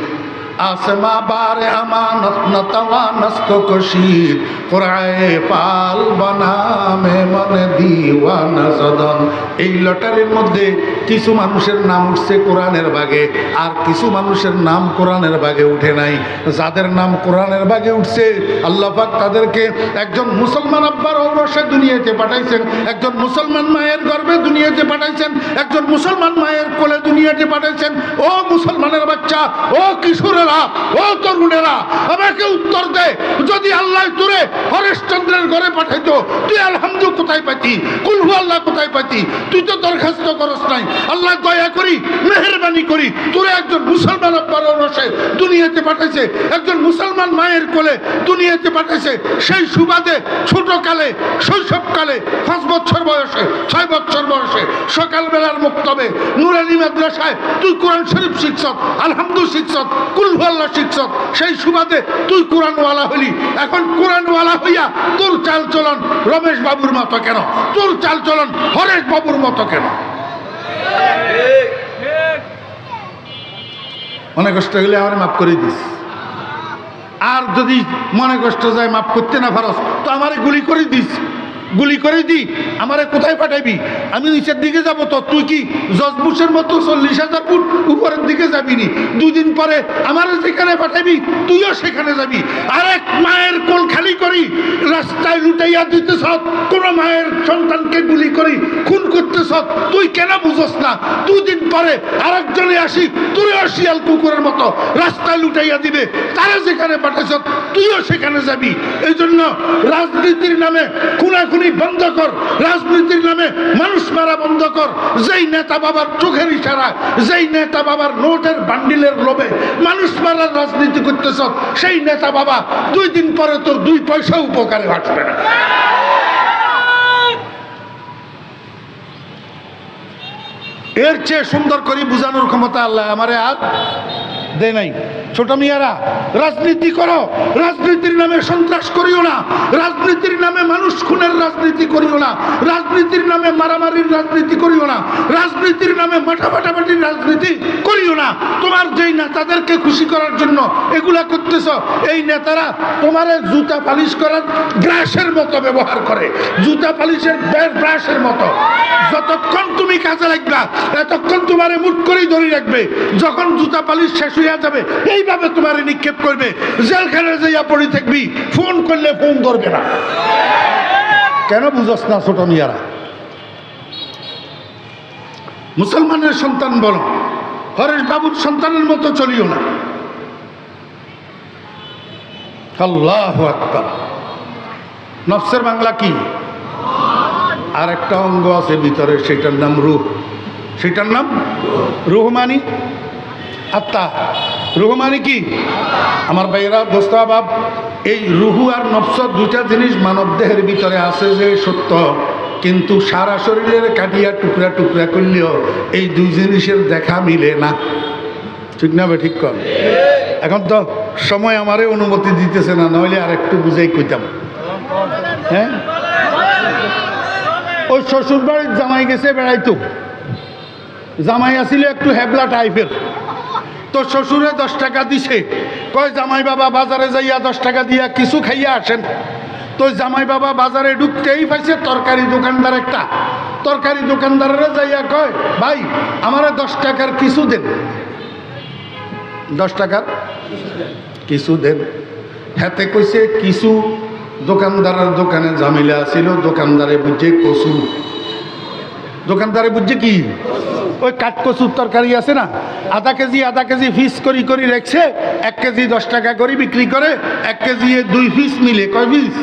आसमा बारे अमानत न तवा नस्त कशीर कुराए पाल बना में मन दीवाना सदन। এই লটারির মধ্যে কিছু মানুষের নাম উঠছে কোরআনের ভাগে, আর কিছু মানুষের নাম কোরআনের ভাগে উঠে নাই। যাদের নাম কোরআনের ভাগে উঠছে, আল্লাহ পাক তাদেরকে একজন মুসলমান আব্বার ঔরসে দুনিয়াতে পাঠাইছেন, একজন মুসলমান মায়ের গর্ভে দুনিয়াতে পাঠাইছেন, একজন মুসলমান মায়ের কোলে দুনিয়াতে পাঠাইছেন। ও মুসলমানের বাচ্চা, ও কিশোরেরা, ও তরুণেরা, আমাকে উত্তর দে, যদি আল্লাহ তোরে হরেশচন্দ্রের ঘরে পাঠাইতো, তুই আলহামদু কোথায় পাইতি, কুলহু আল্লাহ কোথায় পাইতি? তুই তো দরখাস্ত করস নাই। আল্লাহ দয়া করি, মেহেরবানি করি, তোরে একজন মুসলমান আব্বার ঔরসে দুনিয়াতে পাঠাইছে, একজন মুসলমান মায়ের কোলে দুনিয়াতে পাঠাইছে। সেই সুবাদে ছোটকালে, শৈশবকালে 5 বছর বয়সে, 6 বছর বয়সে সকালবেলার মুক্তবে নুরানি মাদ্রাসায় তুই কোরআন শরীফ শিখছত, আলহামদু শিখছত, কুলহু আল্লাহ শিখছত। সেই সুবাদে তুই কোরআনওয়ালা হলি। এখন কোরআনওয়ালা হইয়া তোর চাল চলন রমেশ বাবুর মতো কেন? তোর চাল চলন হরেশ বাবুর মতো কেন? মনে কষ্ট হলে আমার মাফ করে দিস, আর যদি মনে কষ্ট যায় মাফ করতে না পারস তো আমারে গুলি করে দিস, গুলি করে দি। আমারে কোথায় পাঠাইবি? আমি নিচের দিকে যাব তো তুই কি জজবুসের মতো 40,000 ফুট উপরের দিকে যাবি নি? 2 দিন পরে আমারে যেখানে পাঠাইবি তুইও সেখানে যাবি। আরেক মায়ের কোল খালি করি রাস্তায় লুটাইয়া দিতেছ, কোন মায়ের সন্তানকে গুলি করি খুন করতেছ, তুই কেন বুঝস না? 2 দিন পরে আরেকজনে আসি তুইও শিয়াল কুকুরের মতো রাস্তায় লুটাইয়া দিবে, তারা যেখানে পাঠাইছ তুইও সেখানে যাবি। এই জন্য রাজনীতির নামে খুনাখুনি বন্ধ কর, রাজনীতির নামে মানুষ মারা বন্ধ কর। যেই নেতা বাবার চোখের ইশারায়, যেই নেতা বাবার নোটের বান্ডিলের লোভে মানুষ মারার রাজনীতি করতেছ, সেই নেতা বাবা 2 দিন পরে তোর 2 পয়সা উপকারে আসবে না। এর চেয়ে সুন্দর করে বুঝানোর ক্ষমতা আল্লাহ আমারে আর দেয় নাই। ছোট মিয়ারা, রাজনীতি করো, রাজনীতির নামে সন্ত্রাস করিও না, রাজনীতির নামে মানুষ খুনের রাজনীতি করিও না, রাজনীতির নামে মারামারির রাজনীতি করিও না, রাজনীতির নামে মাঠামাটির রাজনীতি করিও না। তোমার যেই নেতাদেরকে খুশি করার জন্য এগুলা করতেছ, এই নেতারা তোমারে জুতা পালিশ করার ব্রাশের মতো ব্যবহার করে, জুতা পালিশের ব্রাশের মতো। যতক্ষণ তুমি কাজে লাগবা এতক্ষণ তোমারে মুঠ করেই ধরে রাখবে। যখন জুতা পালিশ শেষ হইয়া যাবে এইভাবে তোমারে নিক্ষেপ করবে, জেলখানে যাইয়া পড়ে থাকবি, ফোন করলে ফোন ধরবে না। কেন বুঝস না ছোট মিয়ারা? মুসলমানের সন্তান বলো, হরেশ বাবুর সন্তানের মতো চলিও না। আল্লাহু আকবার। নফসের বাংলা কি? আর একটা অঙ্গ আছে ভিতরে, সেটার নাম রূহ। সেটার নাম রূহ মানে আত্মা। রূহ মানে কি? আমার ভাইয়েরা, দোস্তাবাব, এই রুহু আর নফস দুইটা জিনিস মানব দেহের ভিতরে আছে যে সত্য, কিন্তু সারা শরীরের কাটিয়া টুকরা টুকরা করলেও এই দুই জিনিসের দেখা মিলে না। ঠিক না? ঠিক কর। এখন তো সময় আমারে অনুমতি দিতেছে না, নইলে আর একটু বুঝাই কইতাম। হ্যাঁ, ওই শ্বশুর বাড়ির জামাই গেছে বেড়াইতো, জামাই আসিল একটু হেবলা টাইপের, তো শ্বশুরে 10 টাকা দিছে, কয় জামাই বাবা বাজারে যাইয়া 10 টাকা দিয়া কিছু খাইয়া আসেন। তো জামাই বাবা বাজারে ঢুকতেই পাইছে তরকারি দোকানদার একটা, তরকারি দোকানদারেরা যাইয়া কয়, ভাই আমারে 10 টাকার কিছু দেন, 10 টাকার কিছু দেন। হাতে কইছে কিছু। দোকানদারের দোকানে ঝামেলা ছিল, দোকানদারে বুঝছে কচু। দোকানদারে বুঝছে কি? ওই কাঠ কচুর তরকারি আছে না, আধা কেজি পিস করি করি রেখছে, 1 কেজি 10 টাকা করে বিক্রি করে, 1 কেজি 2 পিস মিলে কয় পিস?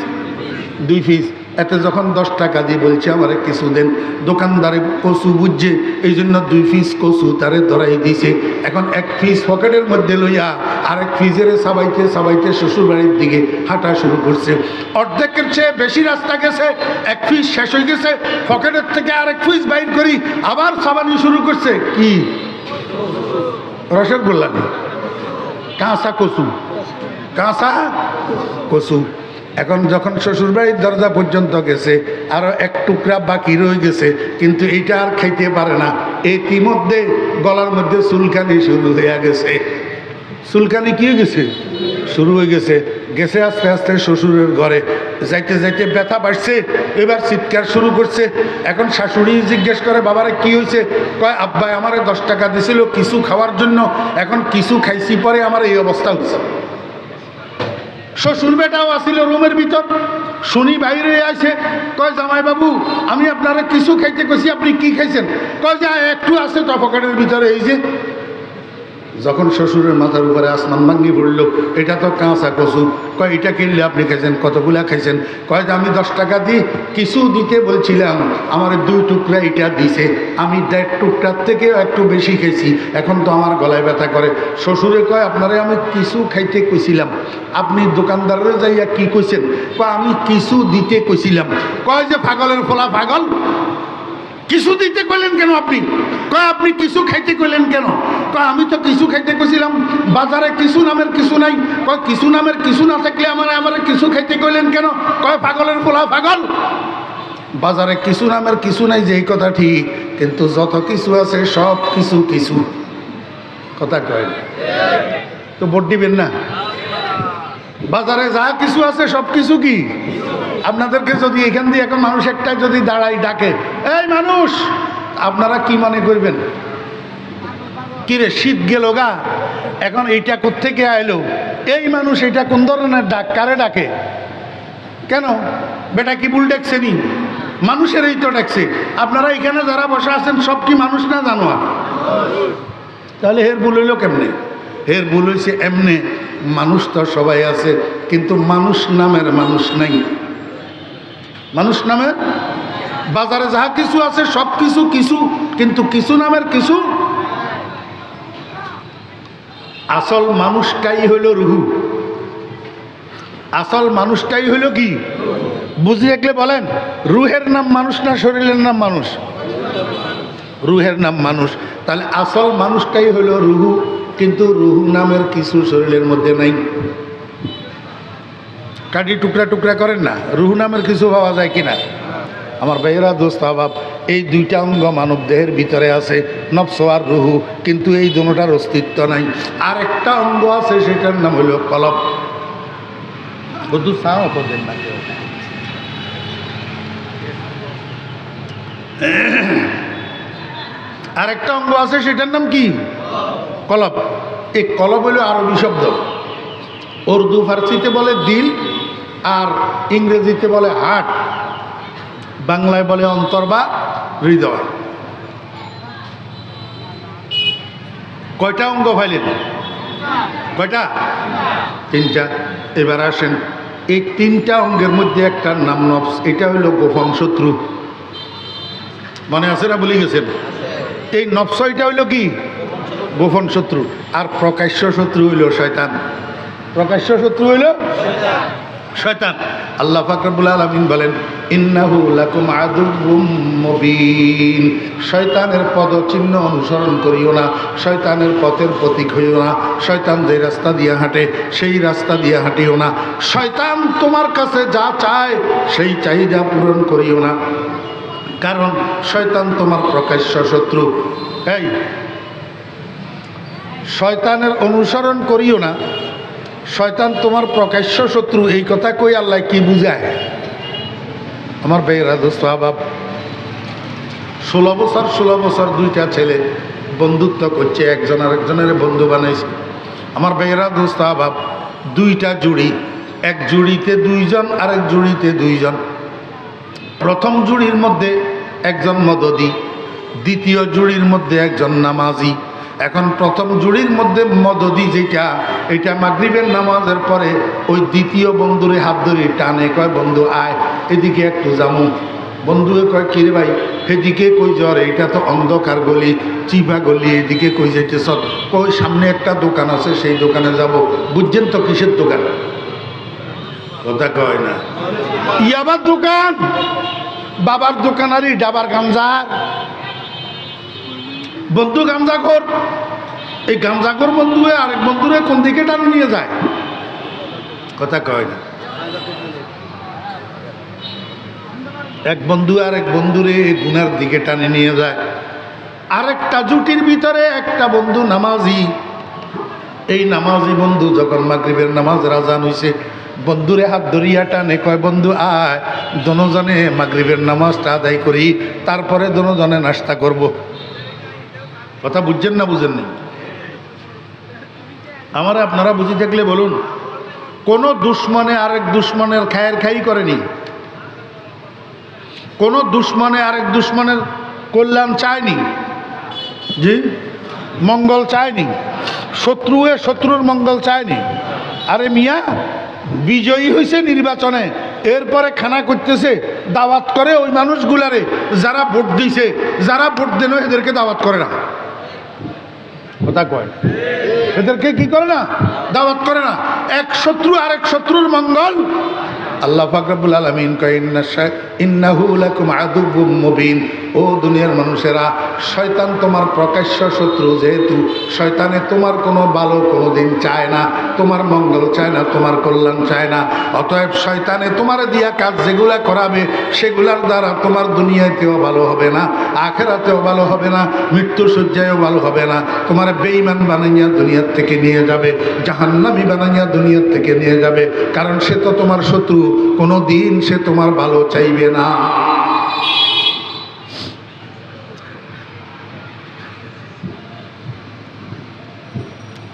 2 পিস। এতে যখন 10 টাকা দিয়ে বলছে আমারে কিছু দেন, দোকানদারে কচু বুঝছে, এই জন্য 2 পিস কচু তারে ধরাই দিছে। এখন 1 পিস পকেটের মধ্যে লইয়া আরেক পিসের সাবাইতে সাবাইতে শ্বশুর বাড়ির দিকে হাঁটা শুরু করছে। অর্ধেকের চেয়ে বেশি রাস্তা গেছে, 1 পিস শেষ হয়ে গেছে, পকেটের থেকে আরেক পিস বাইর করি আবার সাবানি শুরু করছে। কি? রসগোল্লা নেই, কাঁচা কচু, কাঁচা কচু। এখন যখন শ্বশুরবাড়ির দরজা পর্যন্ত গেছে, আরও 1 টুকরা বাকি রয়ে গেছে, কিন্তু এইটা আর খাইতে পারে না। ইতিমধ্যে গলার মধ্যে চুলকানি শুরু হয়ে গেছে। চুলকানি কি হয়ে গেছে? শুরু হয়ে গেছে। গেছে আস্তে আস্তে শ্বশুরের ঘরে, যাইতে যাইতে ব্যথা বাড়ছে, এবার চিৎকার শুরু করছে। এখন শাশুড়ি জিজ্ঞেস করে, বাবারে কি হয়েছে? কয়, আব্বাই আমারে 10 টাকা দিছিল কিছু খাওয়ার জন্য, এখন কিছু খাইছি পরে আমার এই অবস্থা হচ্ছে। শ্বশুর বেটাও আসিল রুমের ভিতর, শুনি বাইরে আছে, কয় জামাই বাবু আমি আপনারা কিছু খাইতে কইছি, আপনি কি খাইছেন? কয় যে একটু আছে তো পকেটের ভিতরে। এই যে যখন শ্বশুরের মাথার উপরে আসমান ভাঙ্গি পড়ল, এটা তো কাঁচা কচু। কয় এটা কিনলে আপনি খাইছেন? কতগুলা খাইছেন? কয় যে আমি 10 টাকা দিই কিছু দিতে বলছিলাম, আমার 2 টুকরা এটা দিছে, আমি 1.5 টুকরার থেকেও একটু বেশি খাইছি, এখন তো আমার গলায় ব্যথা করে। শ্বশুরে কয়, আপনারে আমি কিছু খাইতে কইছিলাম, আপনি দোকানদারের যাইয়া কি কইছেন? কয় আমি কিছু দিতে কইছিলাম। কয় যে পাগলের ফলা পাগল, কিছু দিতে কইলেন কেন আপনি? কয় আপনি কিছু খাইতে কইলেন কেন? কয় আমি তো কিছু খাইতে কইছিলাম, বাজারে কিছু নামের কিছু নাই। কয় কিছু নামের কিছু না থাকলে আমার কিছু খাইতে কইলেন কেন? কয় পাগলের পোলা পাগল, বাজারে কিছু নামের কিছু নাই যে এই কথা ঠিক, কিন্তু যত কিছু আছে সব কিছু কিছু। কথা কয় তো ভোট দিবেন না? বাজারে যা কিছু আছে সব কিছু কি? আপনাদেরকে যদি এখান দিয়ে এখন মানুষ একটা যদি দাঁড়াই ডাকে, এই মানুষ, আপনারা কি মনে করবেন? কিরে শীত গেল গা, এখন এইটা কোত্থেকে আইলো? এই মানুষ এটা কোন ধরনের ডাক? কারে ডাকে? কেন বেটা কি ভুল ডাকছে নি? মানুষের এই তো ডাকছে। আপনারা এখানে যারা বসে আছেন সব কি মানুষ না জানোয়ার? তাহলে হের ভুল হইল কেমনে? হের ভুল হয়েছে এমনে, মানুষ তো সবাই আছে, কিন্তু মানুষ নামের মানুষ নাই। মানুষ নামের বাজারে যা কিছু আছে সব কিছু কিছু, কিন্তু কিছু নামের কিছু। আসল মানুষটাই হইল রুহু, আসল মানুষটাই হইল কি? বুঝে দেখলে বলেন, রুহের নাম মানুষ না শরীরের নাম মানুষ? রুহের নাম মানুষ। তাহলে আসল মানুষটাই হলো রুহু, কিন্তু রুহু নামের কিছু শরীরের মধ্যে নাই। কাটি টুকরা টুকরা করেন না, রুহু নামের কিছু পাওয়া যায় কিনা? আমার ভাইয়েরা, দোস্ত আহবাব, এই দুইটা অঙ্গ মানব দেহের ভিতরে আছে, নফস আর রুহু, কিন্তু এই দুটোটার অস্তিত্ব নাই। আর একটা অঙ্গ আছে, সেটার নাম হলো কলব। বুঝু চাও আপনাদের না কেউ? আরেকটা অঙ্গ আছে, সেটার নাম কি? কলব। এই কলব হলো আরবি শব্দ। উর্দু ফার্সিতে বলে দিল, আর ইংরেজিতে বলে হার্ট, বাংলায় বলে অন্তর বা হৃদয়। কয়টা অঙ্গ পাইলেন? কয়টা? তিনটা। এবার আসেন, এই তিনটা অঙ্গের মধ্যে একটা নাম নফস। এটা হইল গোপন শত্রু। মনে আছে না? ভুলে গেছেন? এই নফস এটা হইল কি? গোপন শত্রু। আর প্রকাশ্য শত্রু হইল শয়তান। প্রকাশ্য শত্রু হইল শয়তান। আল্লাহ পাক রব্বুল আলামিন বলেন, ইন্নাহু লাকুম আদুউম মুবিন। শয়তানের পদচিহ্ন অনুসরণ করিও না, শয়তানের পথের প্রতীক হইও না, শয়তান যে রাস্তা দিয়ে হাঁটে সেই রাস্তা দিয়ে হাঁটিও না, শয়তান তোমার কাছে যা চায় সেই চাহিদা পূরণ করিও না, কারণ শয়তান তোমার প্রকাশ্য শত্রু। এই শয়তানের অনুসরণ করিও না, শয়তান তোমার প্রকাশ্য শত্রু, এই কথা কই আল্লাহ কি বুঝায়? আমার ভাইয়েরা, দোস্ত আহবাব, 16 বছর দুইটা ছেলে বন্ধুত্ব করছে, একজন আরেকজনের বন্ধু বানাইছে। আমার ভাইয়েরা, দোস্ত আহবাব, দুইটা জুড়ি, এক জুড়িতে দুইজন, আরেক জুড়িতে দুইজন। প্রথম জুড়ির মধ্যে একজন মদদি, দ্বিতীয় জুড়ির মধ্যে একজন নামাজি। এখন প্রথম জুড়ির মধ্যে মদদি যেটা, এটা মাগরিবের নামাজের পরে ওই দ্বিতীয় বন্ধুরে হাত ধরে টানে, কয় বন্ধু আয় এদিকে একটু যামু। বন্ধুকে কয় কিরে ভাই সেদিকে কই জ্বর, এটা তো অন্ধকার গলি, চিপা গলি, এদিকে কই যাইতেছ? কই সামনে একটা দোকান আছে, সেই দোকানে যাব। বুঝছেন তো কিসের দোকান? কথা কয় না। ইয়াবার দোকান, বাবার দোকান, আর ডাবার গাঞ্জার বন্ধু গাঞ্জাখোর। এই গাঞ্জাখোর বন্ধুয়ে আরেক বন্ধুরে কোন দিকে টানে নিয়ে যায়? কথা কয় না। এক বন্ধু আরেক বন্ধুরে গুনার দিকে টানে নিয়ে যায়। আরেকটা জুটির ভিতরে একটা বন্ধু নামাজি। এই নামাজি বন্ধু যখন মাগরিবের নামাজ আযান হইছে, বন্ধুরে হাত ধরিয়া টানে, কয় বন্ধু আয় দোনোজনে মাগরিবের নামাজটা আদায় করি, তারপরে দোনোজনে নাস্তা করব। কথা বুঝছেন না বুঝেন নি? আমার আপনারা বুঝি থাকলে বলুন, কোন দুশ্মনে আরেক দুশ্মনের খায়ের খাই করেনি? কোন দুশ্মনে আরেক দুশ্মনের কল্যাণ চায়নি? জি, মঙ্গল চায়নি। শত্রুয়ে শত্রুর মঙ্গল চায়নি। আরে মিয়া, বিজয়ী হয়েছে নির্বাচনে, এরপরে খানা করতেছে, দাওয়াত করে ওই মানুষগুলারে যারা ভোট দিছে, যারা ভোট দেন এদেরকে দাওয়াত করে না। কথা কয়, এদেরকে কি করে না? দাওয়াত করে না। এক শত্রু আরেক শত্রুর মঙ্গল। আল্লাহ পাক রব্বুল আলামিন কয়, ইন্নাহু লাকুম আদুউম মুবিন। ও দুনিয়ার মানুষেরা, শয়তান তোমার প্রকাশ্য শত্রু, যেহেতু শয়তানে তোমার কোনো ভালো কোনোদিন চায় না, তোমার মঙ্গল চায় না, তোমার কল্যাণ চায় না। অতএব শয়তানে তোমার দিয়া কাজ যেগুলা করাবে, সেগুলার দ্বারা তোমার দুনিয়াতেও ভালো হবে না, আখেরাতেও ভালো হবে না, মৃত্যু শয্যায়ও ভালো হবে না। তোমার বেঈমান বানাইয়া দুনিয়ার থেকে নিয়ে যাবে, জাহান্নামী বানাইয়া দুনিয়ার থেকে নিয়ে যাবে, কারণ সে তো তোমার শত্রু, কোনো দিন সে তোমার ভালো চাইবে না।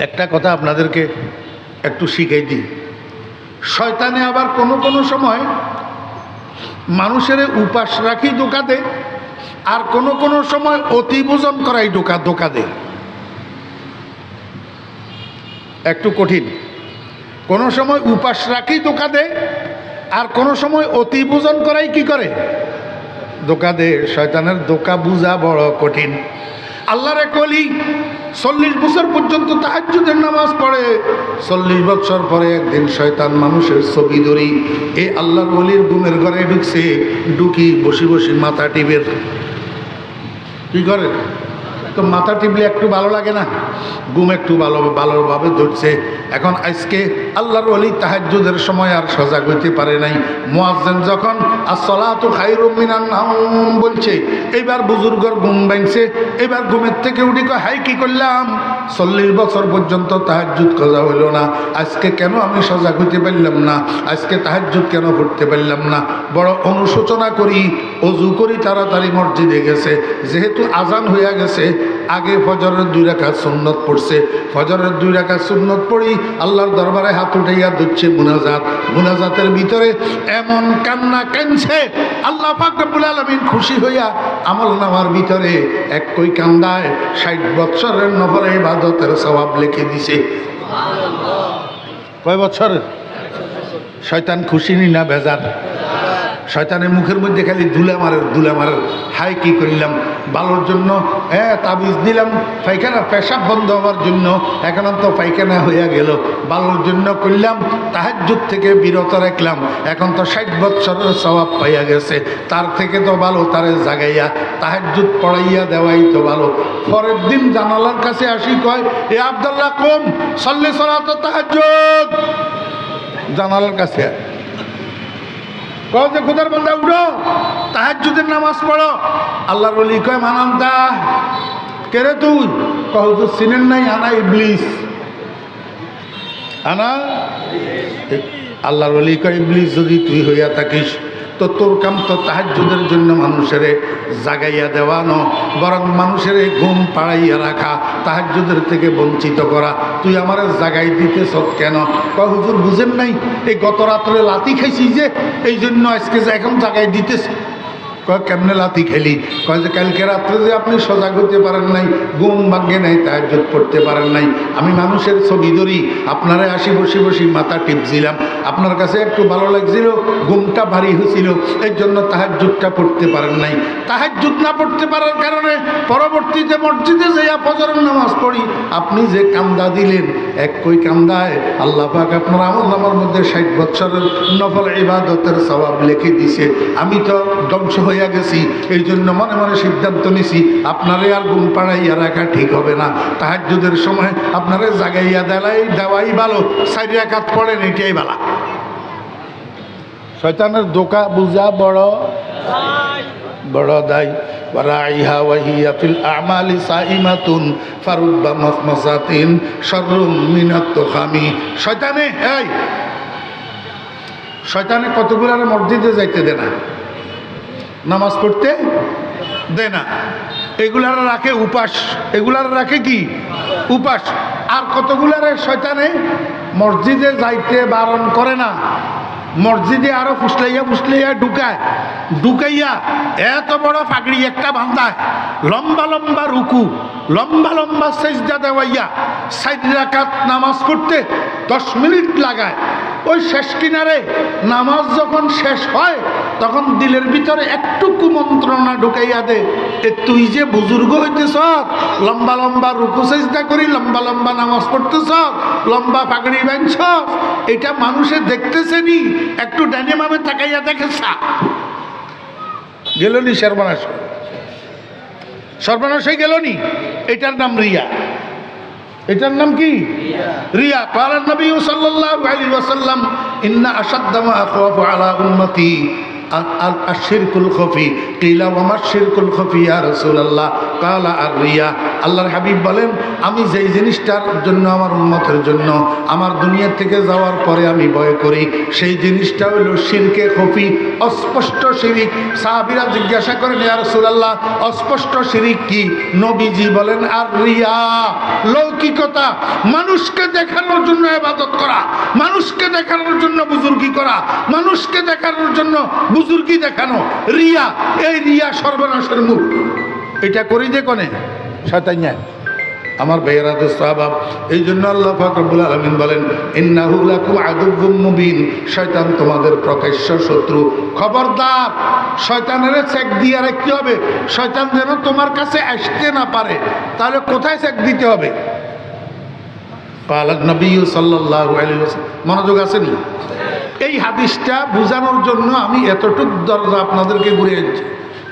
একটা কথা আপনাদেরকে একটু শিখাই দিই। শয়তানে আবার কোনো কোনো সময় মানুষের উপাস রাখি ধোঁকা দে, আর কোনো কোনো সময় অতিভোজন করাই ধোঁকা দে। একটু কঠিন। কোনো সময় উপাস রাখি ধোঁকা দে, আর কোনো সময় অতিভোজন করাই কি করে? ধোঁকা দে। শয়তানের ধোঁকা বুঝা বড় কঠিন। আল্লাহর এক ওলি 40 বছর পর্যন্ত তাহাজ্জুদের নামাজ পড়ে। 40 বছর পরে একদিন শয়তান মানুষের ছবি ধরি এই আল্লাহর ওলির ঘুমের ঘরে ঢুকছে। ঢুকি বসি বসি মাথা টিপের, কি করে? তো মাথা টিপলে একটু ভালো লাগে না? ঘুম একটু ভালোভাবে ধরছে। এখন আজকে আল্লাহর ওলি তাহাজ্জুদের সময় আর সজাগ হইতে পারে নাই। মুয়াজ্জিন যখন আসসালাতু খায়রুম মিনান নাওম বলছে, এবার বুজুর্গর ঘুম ভাঙছে। এবার ঘুমের থেকে উঠে কয়, হাই কি করলাম? 40 বছর পর্যন্ত তাহাজ্জুদ কাজা হইল না, আজকে কেন আমি সজাগ হইতে পারলাম না? আজকে তাহাজ্জুদ কেন পড়তে পারলাম না? বড় অনুশোচনা করি। অজু করি, তাড়াতাড়ি মসজিদে গেছে। যেহেতু আজান হইয়া গেছে, আগে ফজরের 2 রাকাত সুন্নত পড়ছে। ফজরের 2 রাকাত সুন্নত পড়ি আল্লাহর দরবারে হাত উঠাইয়া দিচ্ছে মুনাজাতের ভিতরে এমন কান্না কাঁদছে, আল্লাহ পাক রব্বুল আলামিন খুশি হইয়া আমলনামার ভিতরে এক কই কান্দায় 60 বছরের নফল ইবাদতের সওয়াব লিখে দিছে। সুবহানাল্লাহ। কয় বছরের? শয়তান খুশি নি না বেজার? শয়তানের মুখের মধ্যে খালি দুলা মারের। হাই কি করলাম? ভালোর জন্য তাবিজ দিলাম, পায়খানা পেশাব বন্ধ হওয়ার জন্য, এখন তো পায়খানা হইয়া গেল। ভালোর জন্য করলাম, তাহাজ্জুদ থেকে বিরত রাখলাম, এখন তো 60 বছরের সওয়াব পাইয়া গেছে। তার থেকে তো ভালো তারে জাগাইয়া তাহাজ্জুদ পড়াইয়া দেওয়াই তো ভালো। পরের দিন জানালার কাছে আসি, কয়, এ আব্দুল্লাহ কুম সাল্লি সালাত তাহাজ্জুদ। জানালার কাছে কও যে খুদার বান্দা উঠো, তাহাজ্জুদের নামাজ পড়ো। আল্লাহর ওলি কয়, মানামতা কে রে তুই? কও তো চিনেন নাই, আনা ইবলিস। আনা আল্লাহর ওলি কয়, ইবলিস যদি তুই হইয়া থাকিস তো তোর কাম তো তাহাজ্জুদের জন্য মানুষের জাগাইয়া দেওয়ানো, বরং মানুষের ঘুম পাড়াইয়া রাখা, তাহাজ্জুদের থেকে বঞ্চিত করা। তুই আমার জাগাই দিতেছ কেন? কয়, হুজুর বুঝেন নাই, এই গত রাত্রে লাথি খাইছি যে, এই জন্য আজকে যে এখন জাগাই দিতেছ। কয়, কেমনে লাথি খেলি? কয় যে কালকে রাত্রে যে আপনি সজাগ হতে পারেন নাই, ঘুম ভাঙ্গে নাই, তাহাজ্জুদ পড়তে পারেন নাই, আমি মানুষের ছবি ধরি আপনারে আসি বসি মাথা টিপছিলাম, আপনার কাছে একটু ভালো লাগছিল, ঘুমটা ভারী হয়েছিল, এর জন্য তাহাজ্জুদটা পড়তে পারেন নাই। তাহাজ্জুদ না পড়তে পারার কারণে পরবর্তীতে মসজিদে যাইয়া ফজরের নামাজ পড়ি, আপনি যে কান্দা দিলেন, এক কই কান্দায় আল্লাহ পাক আপনার আমলনামার মধ্যে 60 বছরের নফল ইবাদতের সওয়াব লিখে দিছে। আমি তো ধ্বংস হইয়া গেছি, এই জন্য মনে মনে সিদ্ধান্ত নিছি আপনারে আর ঘুম পাড়াইয়া রাখা ঠিক হবে না। তাহাজ্জুদের সময় আপনারে জাগাইয়া দেওয়াই ভালো, 4 রাকাত পড়েন, এটাই ভালো। শয়তানের দোকা বুঝা বড় দায়। ওয়ারাইহা ওয়াহিয়া ফিল আমালি সাইমাতুন ফারুব্বা মাসমাসাতিন শাররুম মিনাত তুখামি। শয়তানে কতগুলো মসজিদে যাইতে দেয় না, নামাজ পড়তে দেয় না, এগুলার রাখে উপাস, এগুলার রাখে কি উপাস। আর কতগুলারে শয়তানে মসজিদে যাইতে বারণ করে না, মসজিদে আরো ফুসলাইয়া ঢুকাইয়া এত বড় পাগড়ি একটা বান্ধায়, লম্বা রুকু, লম্বা সেজদা দেওয়াইয়া 4 রাকাত নামাজ পড়তে 10 মিনিট লাগায়। ওই শেষ কিনারে নামাজ যখন শেষ হয়, তখন দিলের ভিতরে একটু কুমন্ত্রণা ঢুকাইয়া দে, তুই যে বুজুর্গ হইতেছ, লম্বা রুকু সেজদা করি, লম্বা নামাজ পড়তেছ, লম্বা পাগড়ি বাঁধছ, এটা মানুষে দেখতেছে নি, একটু ডানে মামে তাকাইয়া দেখেছা, গেল নি সর্বনাশ হয়ে গেল নি। এটার নাম রিয়া। এটার নাম কি? রিয়া। ক্বালা নবী সাল্লাল্লাহু আলাইহি ওয়াসাল্লাম, ইন্না আশাদ্দা মা আখাফু আলা উম্মতি আশ-শিরকুল খফি। কিলা ওয়া মা আশ-শিরকুল খফি ইয়া রাসূলুল্লাহ? ক্বালা আর-রিয়া। আল্লাহর হাবিব বলেন, আমি যেই জিনিসটার জন্য আমার উম্মতের জন্য আমার দুনিয়া থেকে যাওয়ার পরে আমি ভয় করি, সেই জিনিসটা হলো শিরকে খফি, অস্পষ্ট শিরিক। সাহাবীরা জিজ্ঞাসা করেন, ইয়া রাসূলুল্লাহ, অস্পষ্ট শিরিক কি? নবীজি বলেন, আর-রিয়া, লৌকিকতা, মানুষকে দেখানোর জন্য ইবাদত করা, মানুষকে দেখানোর জন্য বুজুর্গি করা, মানুষকে দেখানোর জন্য বুজুর্গি দেখানো, রিয়া। এই রিয়া সর্বনাশের মুখ। এটা করি যে কোনে শয়তান। আমার ভাইয়েরা দোস্ত আহবাব, এই জন্য আল্লাহ পাক রব্বুল আলামিন বলেন, ইন্নাহু লাকুম আদুউম মুবিন, শয়তান তোমাদের প্রকাশ্য শত্রু। খবরদার, শয়তানের চেক দিয়ে রাখতে হবে, শয়তান যেন তোমার কাছে আসতে না পারে। তাহলে কোথায় চেক দিতে হবে? ক্বালা নবী সাল্লাল্লাহু আলাইহি ওয়াসাল্লাম। মনোযোগ আসেনি? এই হাদিসটা বোঝানোর জন্য আমি এতটুক দরজা আপনাদেরকে ঘুরে যাচ্ছি।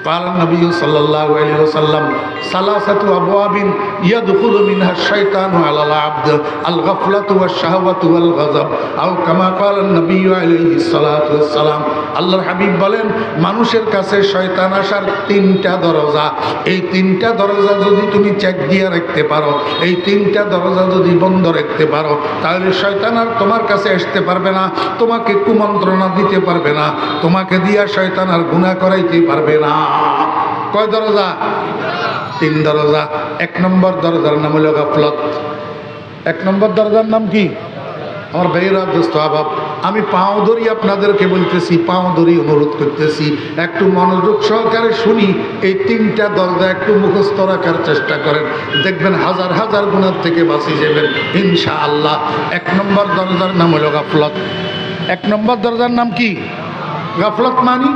قال النبي صلى الله عليه وسلم ثلاثة أبواب يدخل منها الشيطان على العبد الغفلة والشهوة والغضب أو كما قال النبي عليه الصلاة والسلام আল্লাহর হাবিব বলেন মানুষের কাছে শয়তান আসার তিনটা দরজা এই তিনটা দরজা যদি তুমি চেক দিয়ে রাখতে পারো এই তিনটা দরজা যদি বন্ধ রাখতে পারো তাহলে শয়তান আর তোমার কাছে আসতে পারবে না তোমাকে কুমন্ত্রণা দিতে পারবে না তোমাকে দিয়া শয়তান আর গুনাহ করাইতে পারবে না কয় দরজা তিন দরজা এক নম্বর দরজার নাম হলো গাফলত এক নম্বর দরজার নাম কি আমার ভাইয়েরা দোস্ত আবাব আমি পাও ধরি আপনাদেরকে বলতেছি পাও ধরি অনুরোধ করতেছি একটু মনোযোগ সহকারে শুনি এই তিনটা দরজা একটু মুখস্থ রাখার চেষ্টা করেন দেখবেন হাজার হাজার গুনাহ থেকে বাঁচি যাবেন ইনশাআল্লাহ এক নম্বর দরজার নাম হলো গাফলত এক নম্বর দরজার নাম কি গাফলত মানি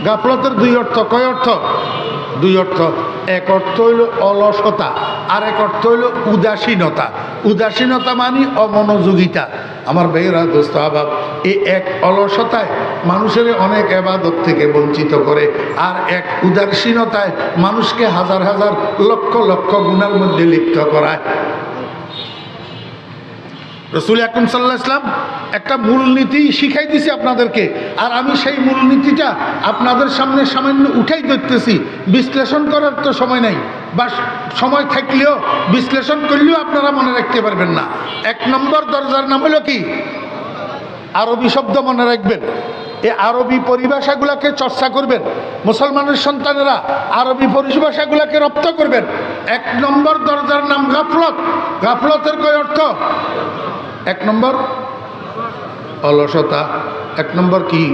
গাফলতের দুই অর্থ কয় অর্থ দুই অর্থ এক অর্থ হইল অলসতা আর এক অর্থ হইল উদাসীনতা উদাসীনতা মানি অমনোযোগিতা আমার ভাইয়েরা দোস্ত আবাব এই এক অলসতায় মানুষের অনেক ইবাদত থেকে বঞ্চিত করে আর এক উদাসীনতায় মানুষকে হাজার হাজার লক্ষ লক্ষ গুনার মধ্যে লিপ্ত করায় রসুল আকরাম সাল্লাল্লাহু আলাইহি ওয়াসাল্লাম একটা মূলনীতি শিখাই দিছি আপনাদেরকে আর আমি সেই মূলনীতিটা আপনাদের সামনে সামান্য উঠাই ধরতেছি বিশ্লেষণ করার তো সময় নাই বা সময় থাকলেও বিশ্লেষণ করলেও আপনারা মনে রাখতে পারবেন না এক নম্বর দরজার নাম হলো কি আরবি শব্দ মনে রাখবেন এই আরবি পরিভাষাগুলোকে চর্চা করবেন মুসলমানের সন্তানেরা আরবি পরিভাষাগুলোকে রপ্ত করবেন এক নম্বর দরজার নাম গাফলত গাফলতের কয় অর্থ এক নম্বর অলসতা এক নম্বর কি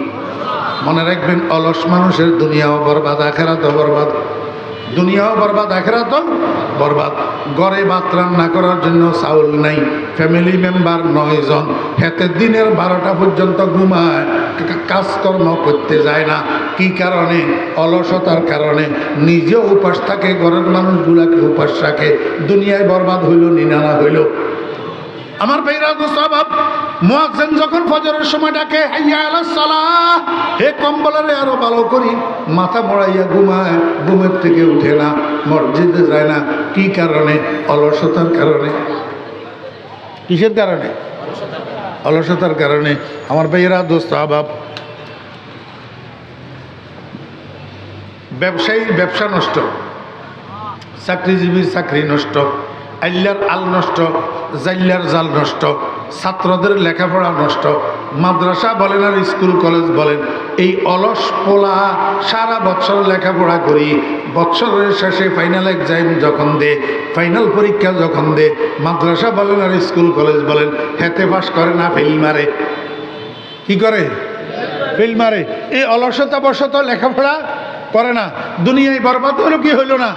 মনে রাখবেন অলস মানুষের দুনিয়াও বরবাদ আখিরাতও বরবাদ দুনিয়াও বরবাদ আখিরাতও বরবাদ ঘরে ভাত রান্না করার জন্য চাউল নাই ফ্যামিলি মেম্বার 9 জন হেতে দিনের 12টা পর্যন্ত ঘুমায় কাজকর্ম করতে যায় না কি কারণে অলসতার কারণে নিজেও উপাস থাকে ঘরের মানুষগুলাকে উপাস রাখে দুনিয়ায় বরবাদ হইল নিনানা হইল আমার ভাইরা দোস্ত আবাব মুয়াজ্জিন যখন ফজরের সময় ডাকে হাইয়া আলাস সালাহ হে কম্বলরে আরো ভালো করি মাথা মোড়াইয়া ঘুমায় ঘুমের থেকে উঠে না মসজিদে যায় না কি কারণে অলসতার কারণে কিসের কারণে অলসতার কারণে আমার ভাইরা দোস্ত আবাব ব্যবসায়ীর ব্যবসা নষ্ট চাকরিজীবীর চাকরি নষ্ট আল্লাহর আল নষ্ট জাল্লার জাল নষ্ট ছাত্রদের লেখাপড়া নষ্ট মাদ্রাসা বলেন আর স্কুল কলেজ বলেন এই অলস পোলা সারা বছর লেখাপড়া করি বছরের শেষে ফাইনাল এক্সাম যখন দে ফাইনাল পরীক্ষা যখন দে মাদ্রাসা বলেন আর স্কুল কলেজ বলেন হেতে পাস করে না ফেল মারে কি করে ফেল মারে এই অলসতা বশত লেখাপড়া করে না দুনিয়ায় বরবাদ হলো কি হইল না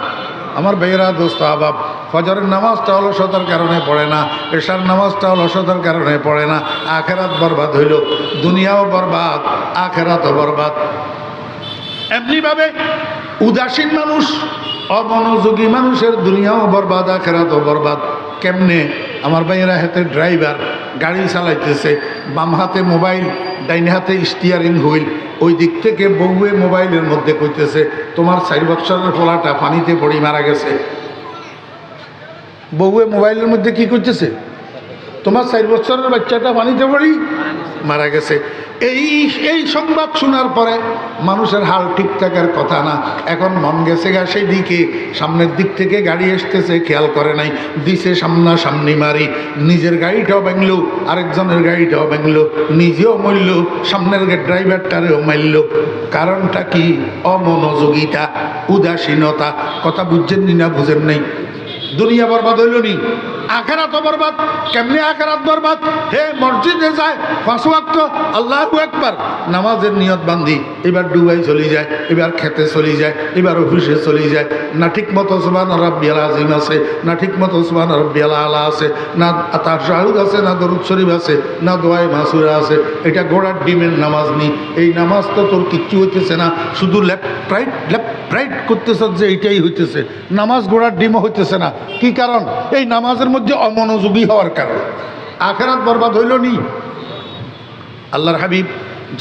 আমার ভাইয়েরা দোস্ত আবাব ফজরের নামাজটা অলসতার কারণে পড়ে না এশার নামাজটা অলসতার কারণে পড়ে না আখেরাত বরবাদ হইল দুনিয়াও বরবাদ আখেরাতও বরবাদ এমনিভাবে উদাসীন মানুষ অমনোযোগী মানুষের দুনিয়াও বরবাদ আখেরাতও বরবাদ কেমনে আমার ভাইয়েরা হাতে ড্রাইভার গাড়ি চালাইতেছে বাম হাতে মোবাইল ডাইন হাতে স্টিয়ারিং হুইল ওই দিক থেকে বউয়ে মোবাইলের মধ্যে কইতেছে তোমার 4 বছরের পোলাটা পানিতে পড়ি মারা গেছে বউয়ে মোবাইলের মধ্যে কি করতেছে তোমার 4 বছরের বাচ্চাটা পানিতে পড়ি মারা গেছে এই সংবাদ শোনার পরে মানুষের হাল ঠিক থাকার কথা না এখন মন গেছে গা সেই দিকে সামনের দিক থেকে গাড়ি আসতেছে খেয়াল করে নাই দিছে সামনাসামনি মারি নিজের গাড়িটাও ভাঙলো আরেকজনের গাড়িটাও ভাঙলো নিজেও মরল সামনের ড্রাইভারটারেও মারল কারণটা কি অমনোযোগিতা উদাসীনতা কথা বুঝছেন নি না বুঝেন নাই দুনিয়া বরবাদ হইল নি আখেরাত বরবাদ কেমনি আখেরাত বরবাদ হে মসজিদে যায় 5 ওয়াক্ত আল্লাহু আকবার নামাজের নিয়ত বান্ধি এবার ডুবাই চলে যায় এবার খেতে চলে যায় এবার অফিসে চলে যায় না ঠিক মতো সুবহান রাব্বিয়াল আযীম আছে না ঠিক মতো সুবহান রাব্বিয়াল আলা আছে না তাশাহুদ আছে না দরুদ শরীফ আছে না দোয়ায়ে মাসুরা আছে এটা ঘোড়ার ডিমের নামাজ নি এই নামাজ তো তোর কিচ্ছু হইতেছে না শুধু লেফট রাইট করতেছ যে এইটাই হইতেছে নামাজ ঘোড়ার ডিমও হইতেছে না কি কারণ এই নামাজের মধ্যে অমনোযোগী হওয়ার কারণে আখিরাত বরবাদ হইল নি আল্লাহর হাবিব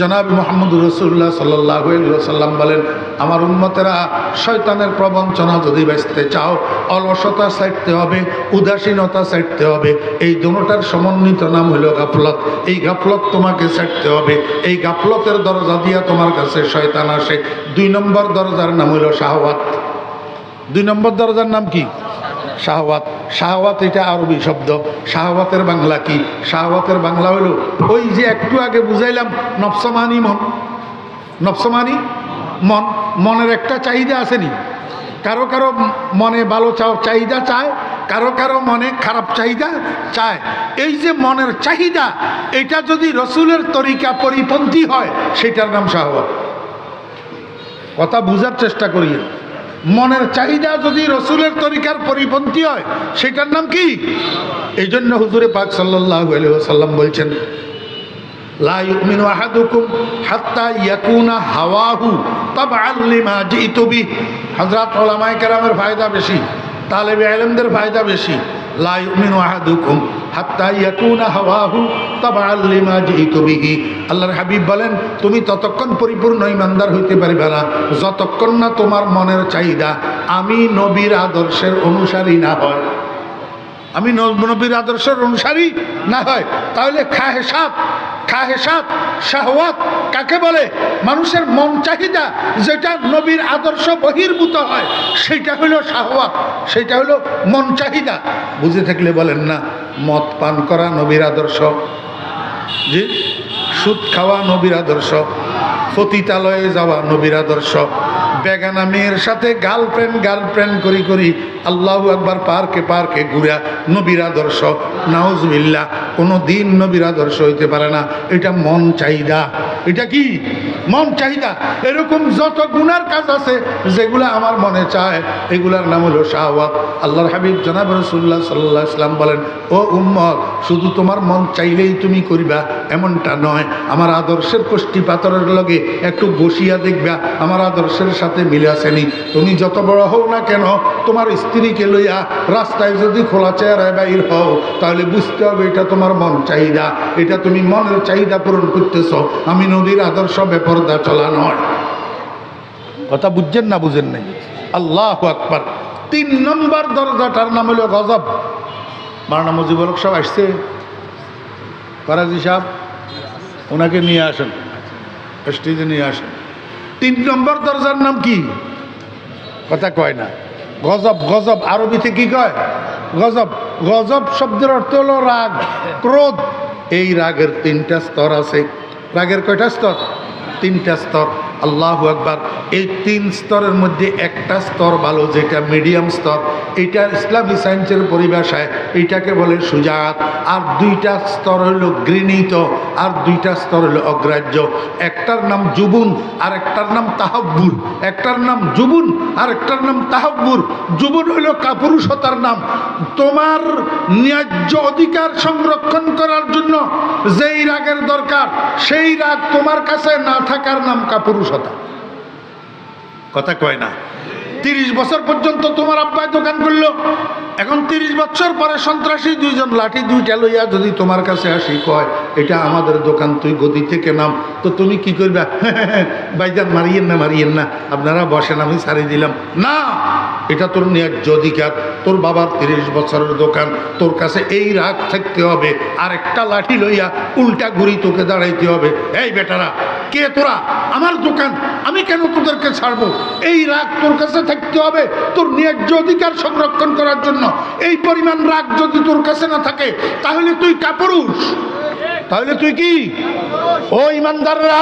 জনাব মুহাম্মদুর রাসূলুল্লাহ সাল্লাল্লাহু আলাইহি ওয়াসাল্লাম বলেন আমার উম্মতেরা, শয়তানের প্রবঞ্চনা যদি বাঁচতে চাও, অলসতা ছাড়তে হবে, উদাসীনতা ছাড়তে হবে। এই দুটোটার সমন্বিত নাম হলো গাফলত। এই গাফলত তোমাকে ছাড়তে হবে। এই গাফলতের দরজা দিয়া তোমার কাছে শয়তান আসে। 2 নম্বর দরজার নাম হলো শাহওয়াত। 2 নম্বর দরজার নাম কি? শাহওয়াত। শাহওয়াত এটা আরবি শব্দ। শাহওয়াতের বাংলা কি? শাহওয়াতের বাংলা হলো ওই যে একটু আগে বুঝাইলাম, নফসমানি মন। নফসমানি মন, মনের একটা চাহিদা আসেনি? কারো কারো মনে ভালো চাহিদা চায়, কারো কারো মনে খারাপ চাহিদা চায়। এই যে মনের চাহিদা, এটা যদি রসুলের তরিকা পরিপন্থী হয়, সেটার নাম শাহওয়াত। কথা বুঝার চেষ্টা করি। মনের চাহিদা যদি রসুলের তরিকার পরিপন্থী হয়, সেটার নাম কি? এই জন্য হুজুরে পাক সাল্লাল্লাহু আলাইহি ওয়াসাল্লাম বলছেন, লা ইউমিনু আহাদুকুম হাত্তা ইয়াকুনা হাওয়াহু তাবআন লিমা জিতু বি। হযরত উলামায়ে কেরামের ফায়দা বেশি, তালেবে ইলমদের ফায়দা বেশি। লা ইউমিনু আহাদুকুম হাত্তা ইয়াকুনা হাওয়াহু তাবআন লিমা জিতু বিহি। আল্লাহর হাবিব বলেন, তুমি ততক্ষণ পরিপূর্ণ ঈমানদার হইতে পারবে না যতক্ষণ না তোমার মনের চাহিদা আমি নবীর আদর্শের অনুসারী না হয়। আমি নবীর আদর্শের অনুসারী না হয়। তাহলে খাহেসাত, শাহওয়াত কাকে বলে? মানুষের মন চাহিদা যেটা নবীর আদর্শ বহির্ভূত হয়, সেটা হলো শাহওয়াত, সেটা হলো মন চাহিদা। বুঝে থাকলে বলেন না। মদ পান করা নবীর আদর্শ, জি। সুদ খাওয়া নবীর আদর্শ, পতিতালয়ে যাওয়া নবীর আদর্শ, বেগানা মেয়ের সাথে গার্লফ্রেন্ড করি আল্লাহু আকবার পার্কে ঘুরা নবীর আদর্শ। নাউজুবিল্লাহ, কোনো দিন নবীর আদর্শ হইতে পারে না। এটা মন চাহিদা। এটা কি? মন চাহিদা। এরকম যত গুনার কাজ আছে যেগুলা আমার মনে চায়, এগুলার নাম হলো শাহওয়াত। আল্লাহর হাবিব জনাব রাসূলুল্লাহ সাল্লাল্লাহু আলাইহি ওয়াসাল্লাম বলেন, ও উম্মত, শুধু তোমার মন চাইলেই তুমি করিবা এমনটা নয়। আমার আদর্শের কষ্টি পাথরের লগে একটু বসিয়া দেখবা আমার আদর্শের সাথে মিলে আসেনি। তুমি যত বড় হও না কেন, তোমার স্ত্রীকে লইয়া রাস্তায় যদি খোলা চেহারায় বাইর হও, তাহলে বুঝতে হবে এটা তোমার মন চাহিদা। এটা তুমি মনের চাহিদা পূরণ করতেছ। আমি নবীর আদর্শ বেপরদা চলা নয়। কথা বুঝছেন না? বুঝেন নাই? আল্লাহু আকবার। 3 নম্বর দরজাটার নাম হলো গজব। মাওলানা মুজিবুল হক সাহেব আসছে, ফরাজি সাহেব, ওনাকে নিয়ে আসেন, স্টেজে নিয়ে আসেন। 3 নম্বর দরজার নাম কি? কথা কয় না। গজব। গজব আরবিতে কি কয়? গজব। গজব শব্দের অর্থ হলো রাগ, ক্রোধ। এই রাগের 3টা স্তর আছে। রাগের কয়টা স্তর? 3টা স্তর। আল্লাহু আকবার। এই 3 স্তরের মধ্যে একটা স্তর ভালো, যেটা মিডিয়াম স্তর। এটা ইসলামী সায়েন্সের পরিভাষায় এইটাকে বলে সুজাত। আর 2টা স্তর হলো ঘৃণিত, আর 2টা স্তর হলো অগ্রাহ্য। একটার নাম জুবুন আর একটার নাম তাহাব্বুর। একটার নাম জুবুন আর একটার নাম তাহাব্বুর। জুবুন হইল কাপুরুষতার নাম। তোমার ন্যায্য অধিকার সংরক্ষণ করার জন্য যেই রাগের দরকার, সেই রাগ তোমার কাছে না থাকার নাম কাপুরুষ। কথা কয় না? 30 বছর পর্যন্ত তোমার আব্বাই দোকান করলো, এখন 30 বছর পরে সন্ত্রাসী 2 জন লাঠি 2টা লইয়া যদি তোমার কাছে আসি, কয় এটা আমাদের দোকান, তুই গদি থেকে নাম, তো তুমি কি করবা? ভাইজান মারিয়েন না, আপনারা বসেন, আমি ছাড়িয়ে দিলাম না। এটা তোর ন্যায্য অধিকার। তোর বাবার 30 বছরের দোকান, তোর কাছে এই রাগ থাকতে হবে। আর একটা লাঠি লইয়া উল্টা ঘুরি তোকে দাঁড়াইতে হবে। এই বেটারা, কে তোরা? আমার দোকান, আমি কেন তোদেরকে ছাড়বো? এই রাগ তোর কাছে থাকতে হবে তোর ন্যায্য অধিকার সংরক্ষণ করার জন্য। এই পরিমাণ রাগ যদি তোর কাছে না থাকে, তাহলে তুই কাপুরুষ। তাহলে তুই কি? ও ইমানদাররা,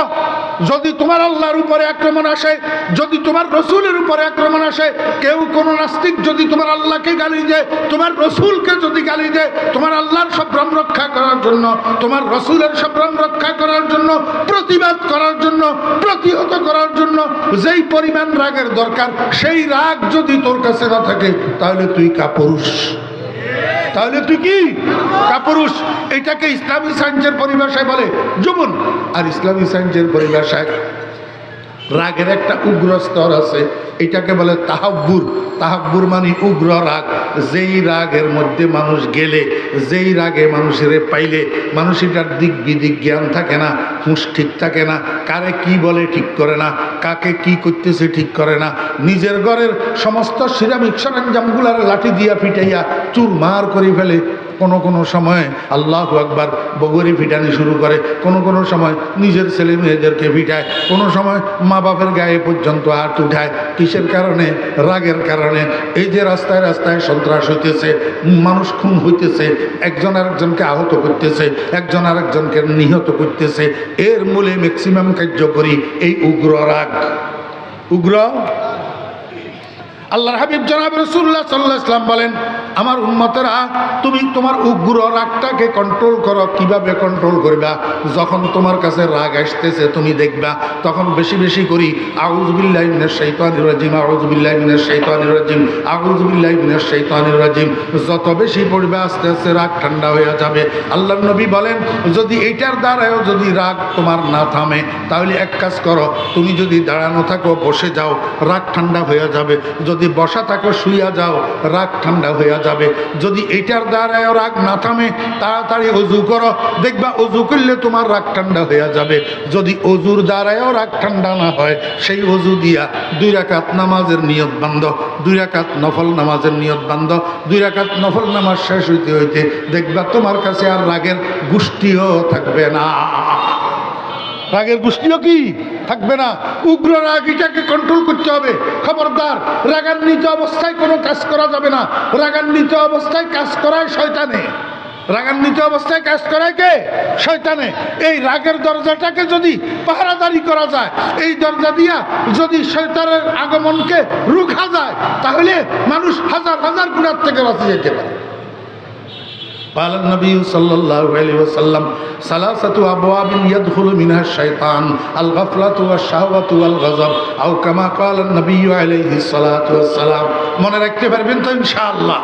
যদি তোমার আল্লাহর উপরে আক্রমণ আসে, যদি তোমার রসুলের উপরে আক্রমণ আসে, কেউ কোনো নাস্তিক যদি তোমার আল্লাহকে গালি দেয়, তোমার রসুলকে যদি গালি দেয়, তোমার আল্লাহর সম্ভ্রম রক্ষা করার জন্য, তোমার রসুলের সম্ভ্রম রক্ষা করার জন্য, প্রতিবাদ করার জন্য, প্রতিহত করার জন্য যেই পরিমাণ রাগের দরকার, সেই রাগ যদি তোর কাছে না থাকে, তাহলে তুই কাপুরুষ। তাহলে তুই কি? কাপুরুষ। এটাকে ইসলামী সায়েন্সের পরিভাষায় বলে জুবুন। আর ইসলামী সায়েন্সের পরিভাষায় রাগের একটা উগ্র স্তর আছে, এটাকে বলে তাহাব্বুর। তাহাব্বুর মানে উগ্র রাগ। যেই রাগের মধ্যে মানুষ গেলে, যেই রাগে মানুষের পাইলে মানুষ এটার দিক বিদিক জ্ঞান থাকে না, হুঁশ ঠিক থাকে না, কারে কি বলে ঠিক করে না, কাকে কি করতেছে ঠিক করে না, নিজের ঘরের সমস্ত সিরামিক সরঞ্জামগুলার লাঠি দিয়া পিটাইয়া চুরমার করে ফেলে। কোনো সময় আল্লাহু আকবার বগুড়ি পিটানি শুরু করে, কোনো সময় নিজের ছেলে মেয়েদেরকে পিটায়, কোনো সময় মা বাপের গায়ে পর্যন্ত হাত উঠায়। কিসের কারণে? রাগের কারণে। এই যে রাস্তায় রাস্তায় সন্ত্রাস হইতেছে, মানুষ খুন হইতেছে, একজন আরেকজনকে আহত করতেছে, একজন আরেকজনকে নিহত করতেছে, এর মূলে ম্যাক্সিমাম কার্যকরী এই উগ্র রাগ। উগ্র আল্লাহর হাবিব জনাব রাসূলুল্লাহ সাল্লাল্লাহু আলাইহি ওয়াসাল্লাম বলেন, আমার উম্মতেরা তুমি তোমার উগ্র রাগটাকে কন্ট্রোল করো। কিভাবে কন্ট্রোল করবা? যখন তোমার কাছে রাগ আসতেছে তুমি দেখবা তখন বেশি বেশি করি আউযু বিল্লাহি মিনাশ শাইতানির রাজিম, আউযু বিল্লাহি মিনাশ শাইতানির রাজিম, আউযু বিল্লাহি মিনাশ শাইতানির রাজিম। যত বেশি পড়বে আস্তে আস্তে রাগ ঠান্ডা হয়ে যাবে। আল্লাহর নবী বলেন, যদি এইটার দ্বারাও যদি রাগ তোমার না থামে তাহলে এক কাজ করো, তুমি যদি দাঁড়ানো থাকো বসে যাও, রাগ ঠান্ডা হয়ে যাবে। যদি বসা থাকো শুইয়া যাও, রাগ ঠান্ডা হয়ে যাবে। যদি এইটার দ্বারাও রাগ না থামে তাড়াতাড়ি ওযু করো, দেখবা ওযু করলে তোমার রাগ ঠান্ডা হয়ে যাবে। যদি ওযুর দ্বারাও রাগ ঠান্ডা না হয়, সেই ওযু দিয়া 2 রাকাত নামাজের নিয়ত বান্ধ, 2 রাকাত নফল নামাজের নিয়ত বান্ধ। 2 রাকাত নফল নামাজ শেষ হইতে হইতে দেখবা তোমার কাছে আর রাগের গোষ্ঠীও থাকবে না। রাগের গোষ্ঠীও কি থাকবে না। উগ্র রাগ এটাকে কন্ট্রোল করতে হবে। খবরদার, রাগান্বিত অবস্থায় কোনো কাজ করা যাবে না। রাগান্বিত অবস্থায় কাজ করায় শয়তানে, রাগান্বিত অবস্থায় কাজ করায় কে? শয়তানে। এই রাগের দরজাটাকে যদি পাহারাদারি করা যায়, এই দরজা দিয়া যদি শয়তানের আগমনকে রুখা যায়, তাহলে মানুষ হাজার হাজার গুনাহ থেকে বাঁচে যেতে পারে। قال النبي صلى الله عليه وسلم ثلاثة أبواب يدخل منها الشيطان الغفلة والشهوة والغضب أو كما قال النبي عليه الصلاة والسلام। মনে রাখতে পারবেন তো ইনশাআল্লাহ?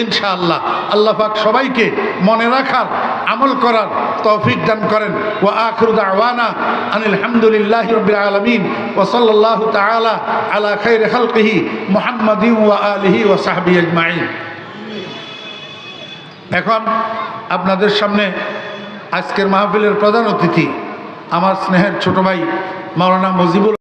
ইনশাআল্লাহ আল্লাহ পাক সবাইকে মনে রাখার আমল করার তৌফিক দান করেন। ওয়া আখিরু দাওয়ানা আনিল হামদুলিল্লাহি রাব্বিল আলামিন ওয়া সাল্লাল্লাহু তাআলা আলা খাইরি খালকিহি মুহাম্মাদিন ওয়া আলিহি ওয়া সাহবিহি আজমাইন। এখন আপনাদের সামনে আজকের মাহফিলের প্রধান অতিথি আমার স্নেহের ছোট ভাই মাওলানা মুজিবুর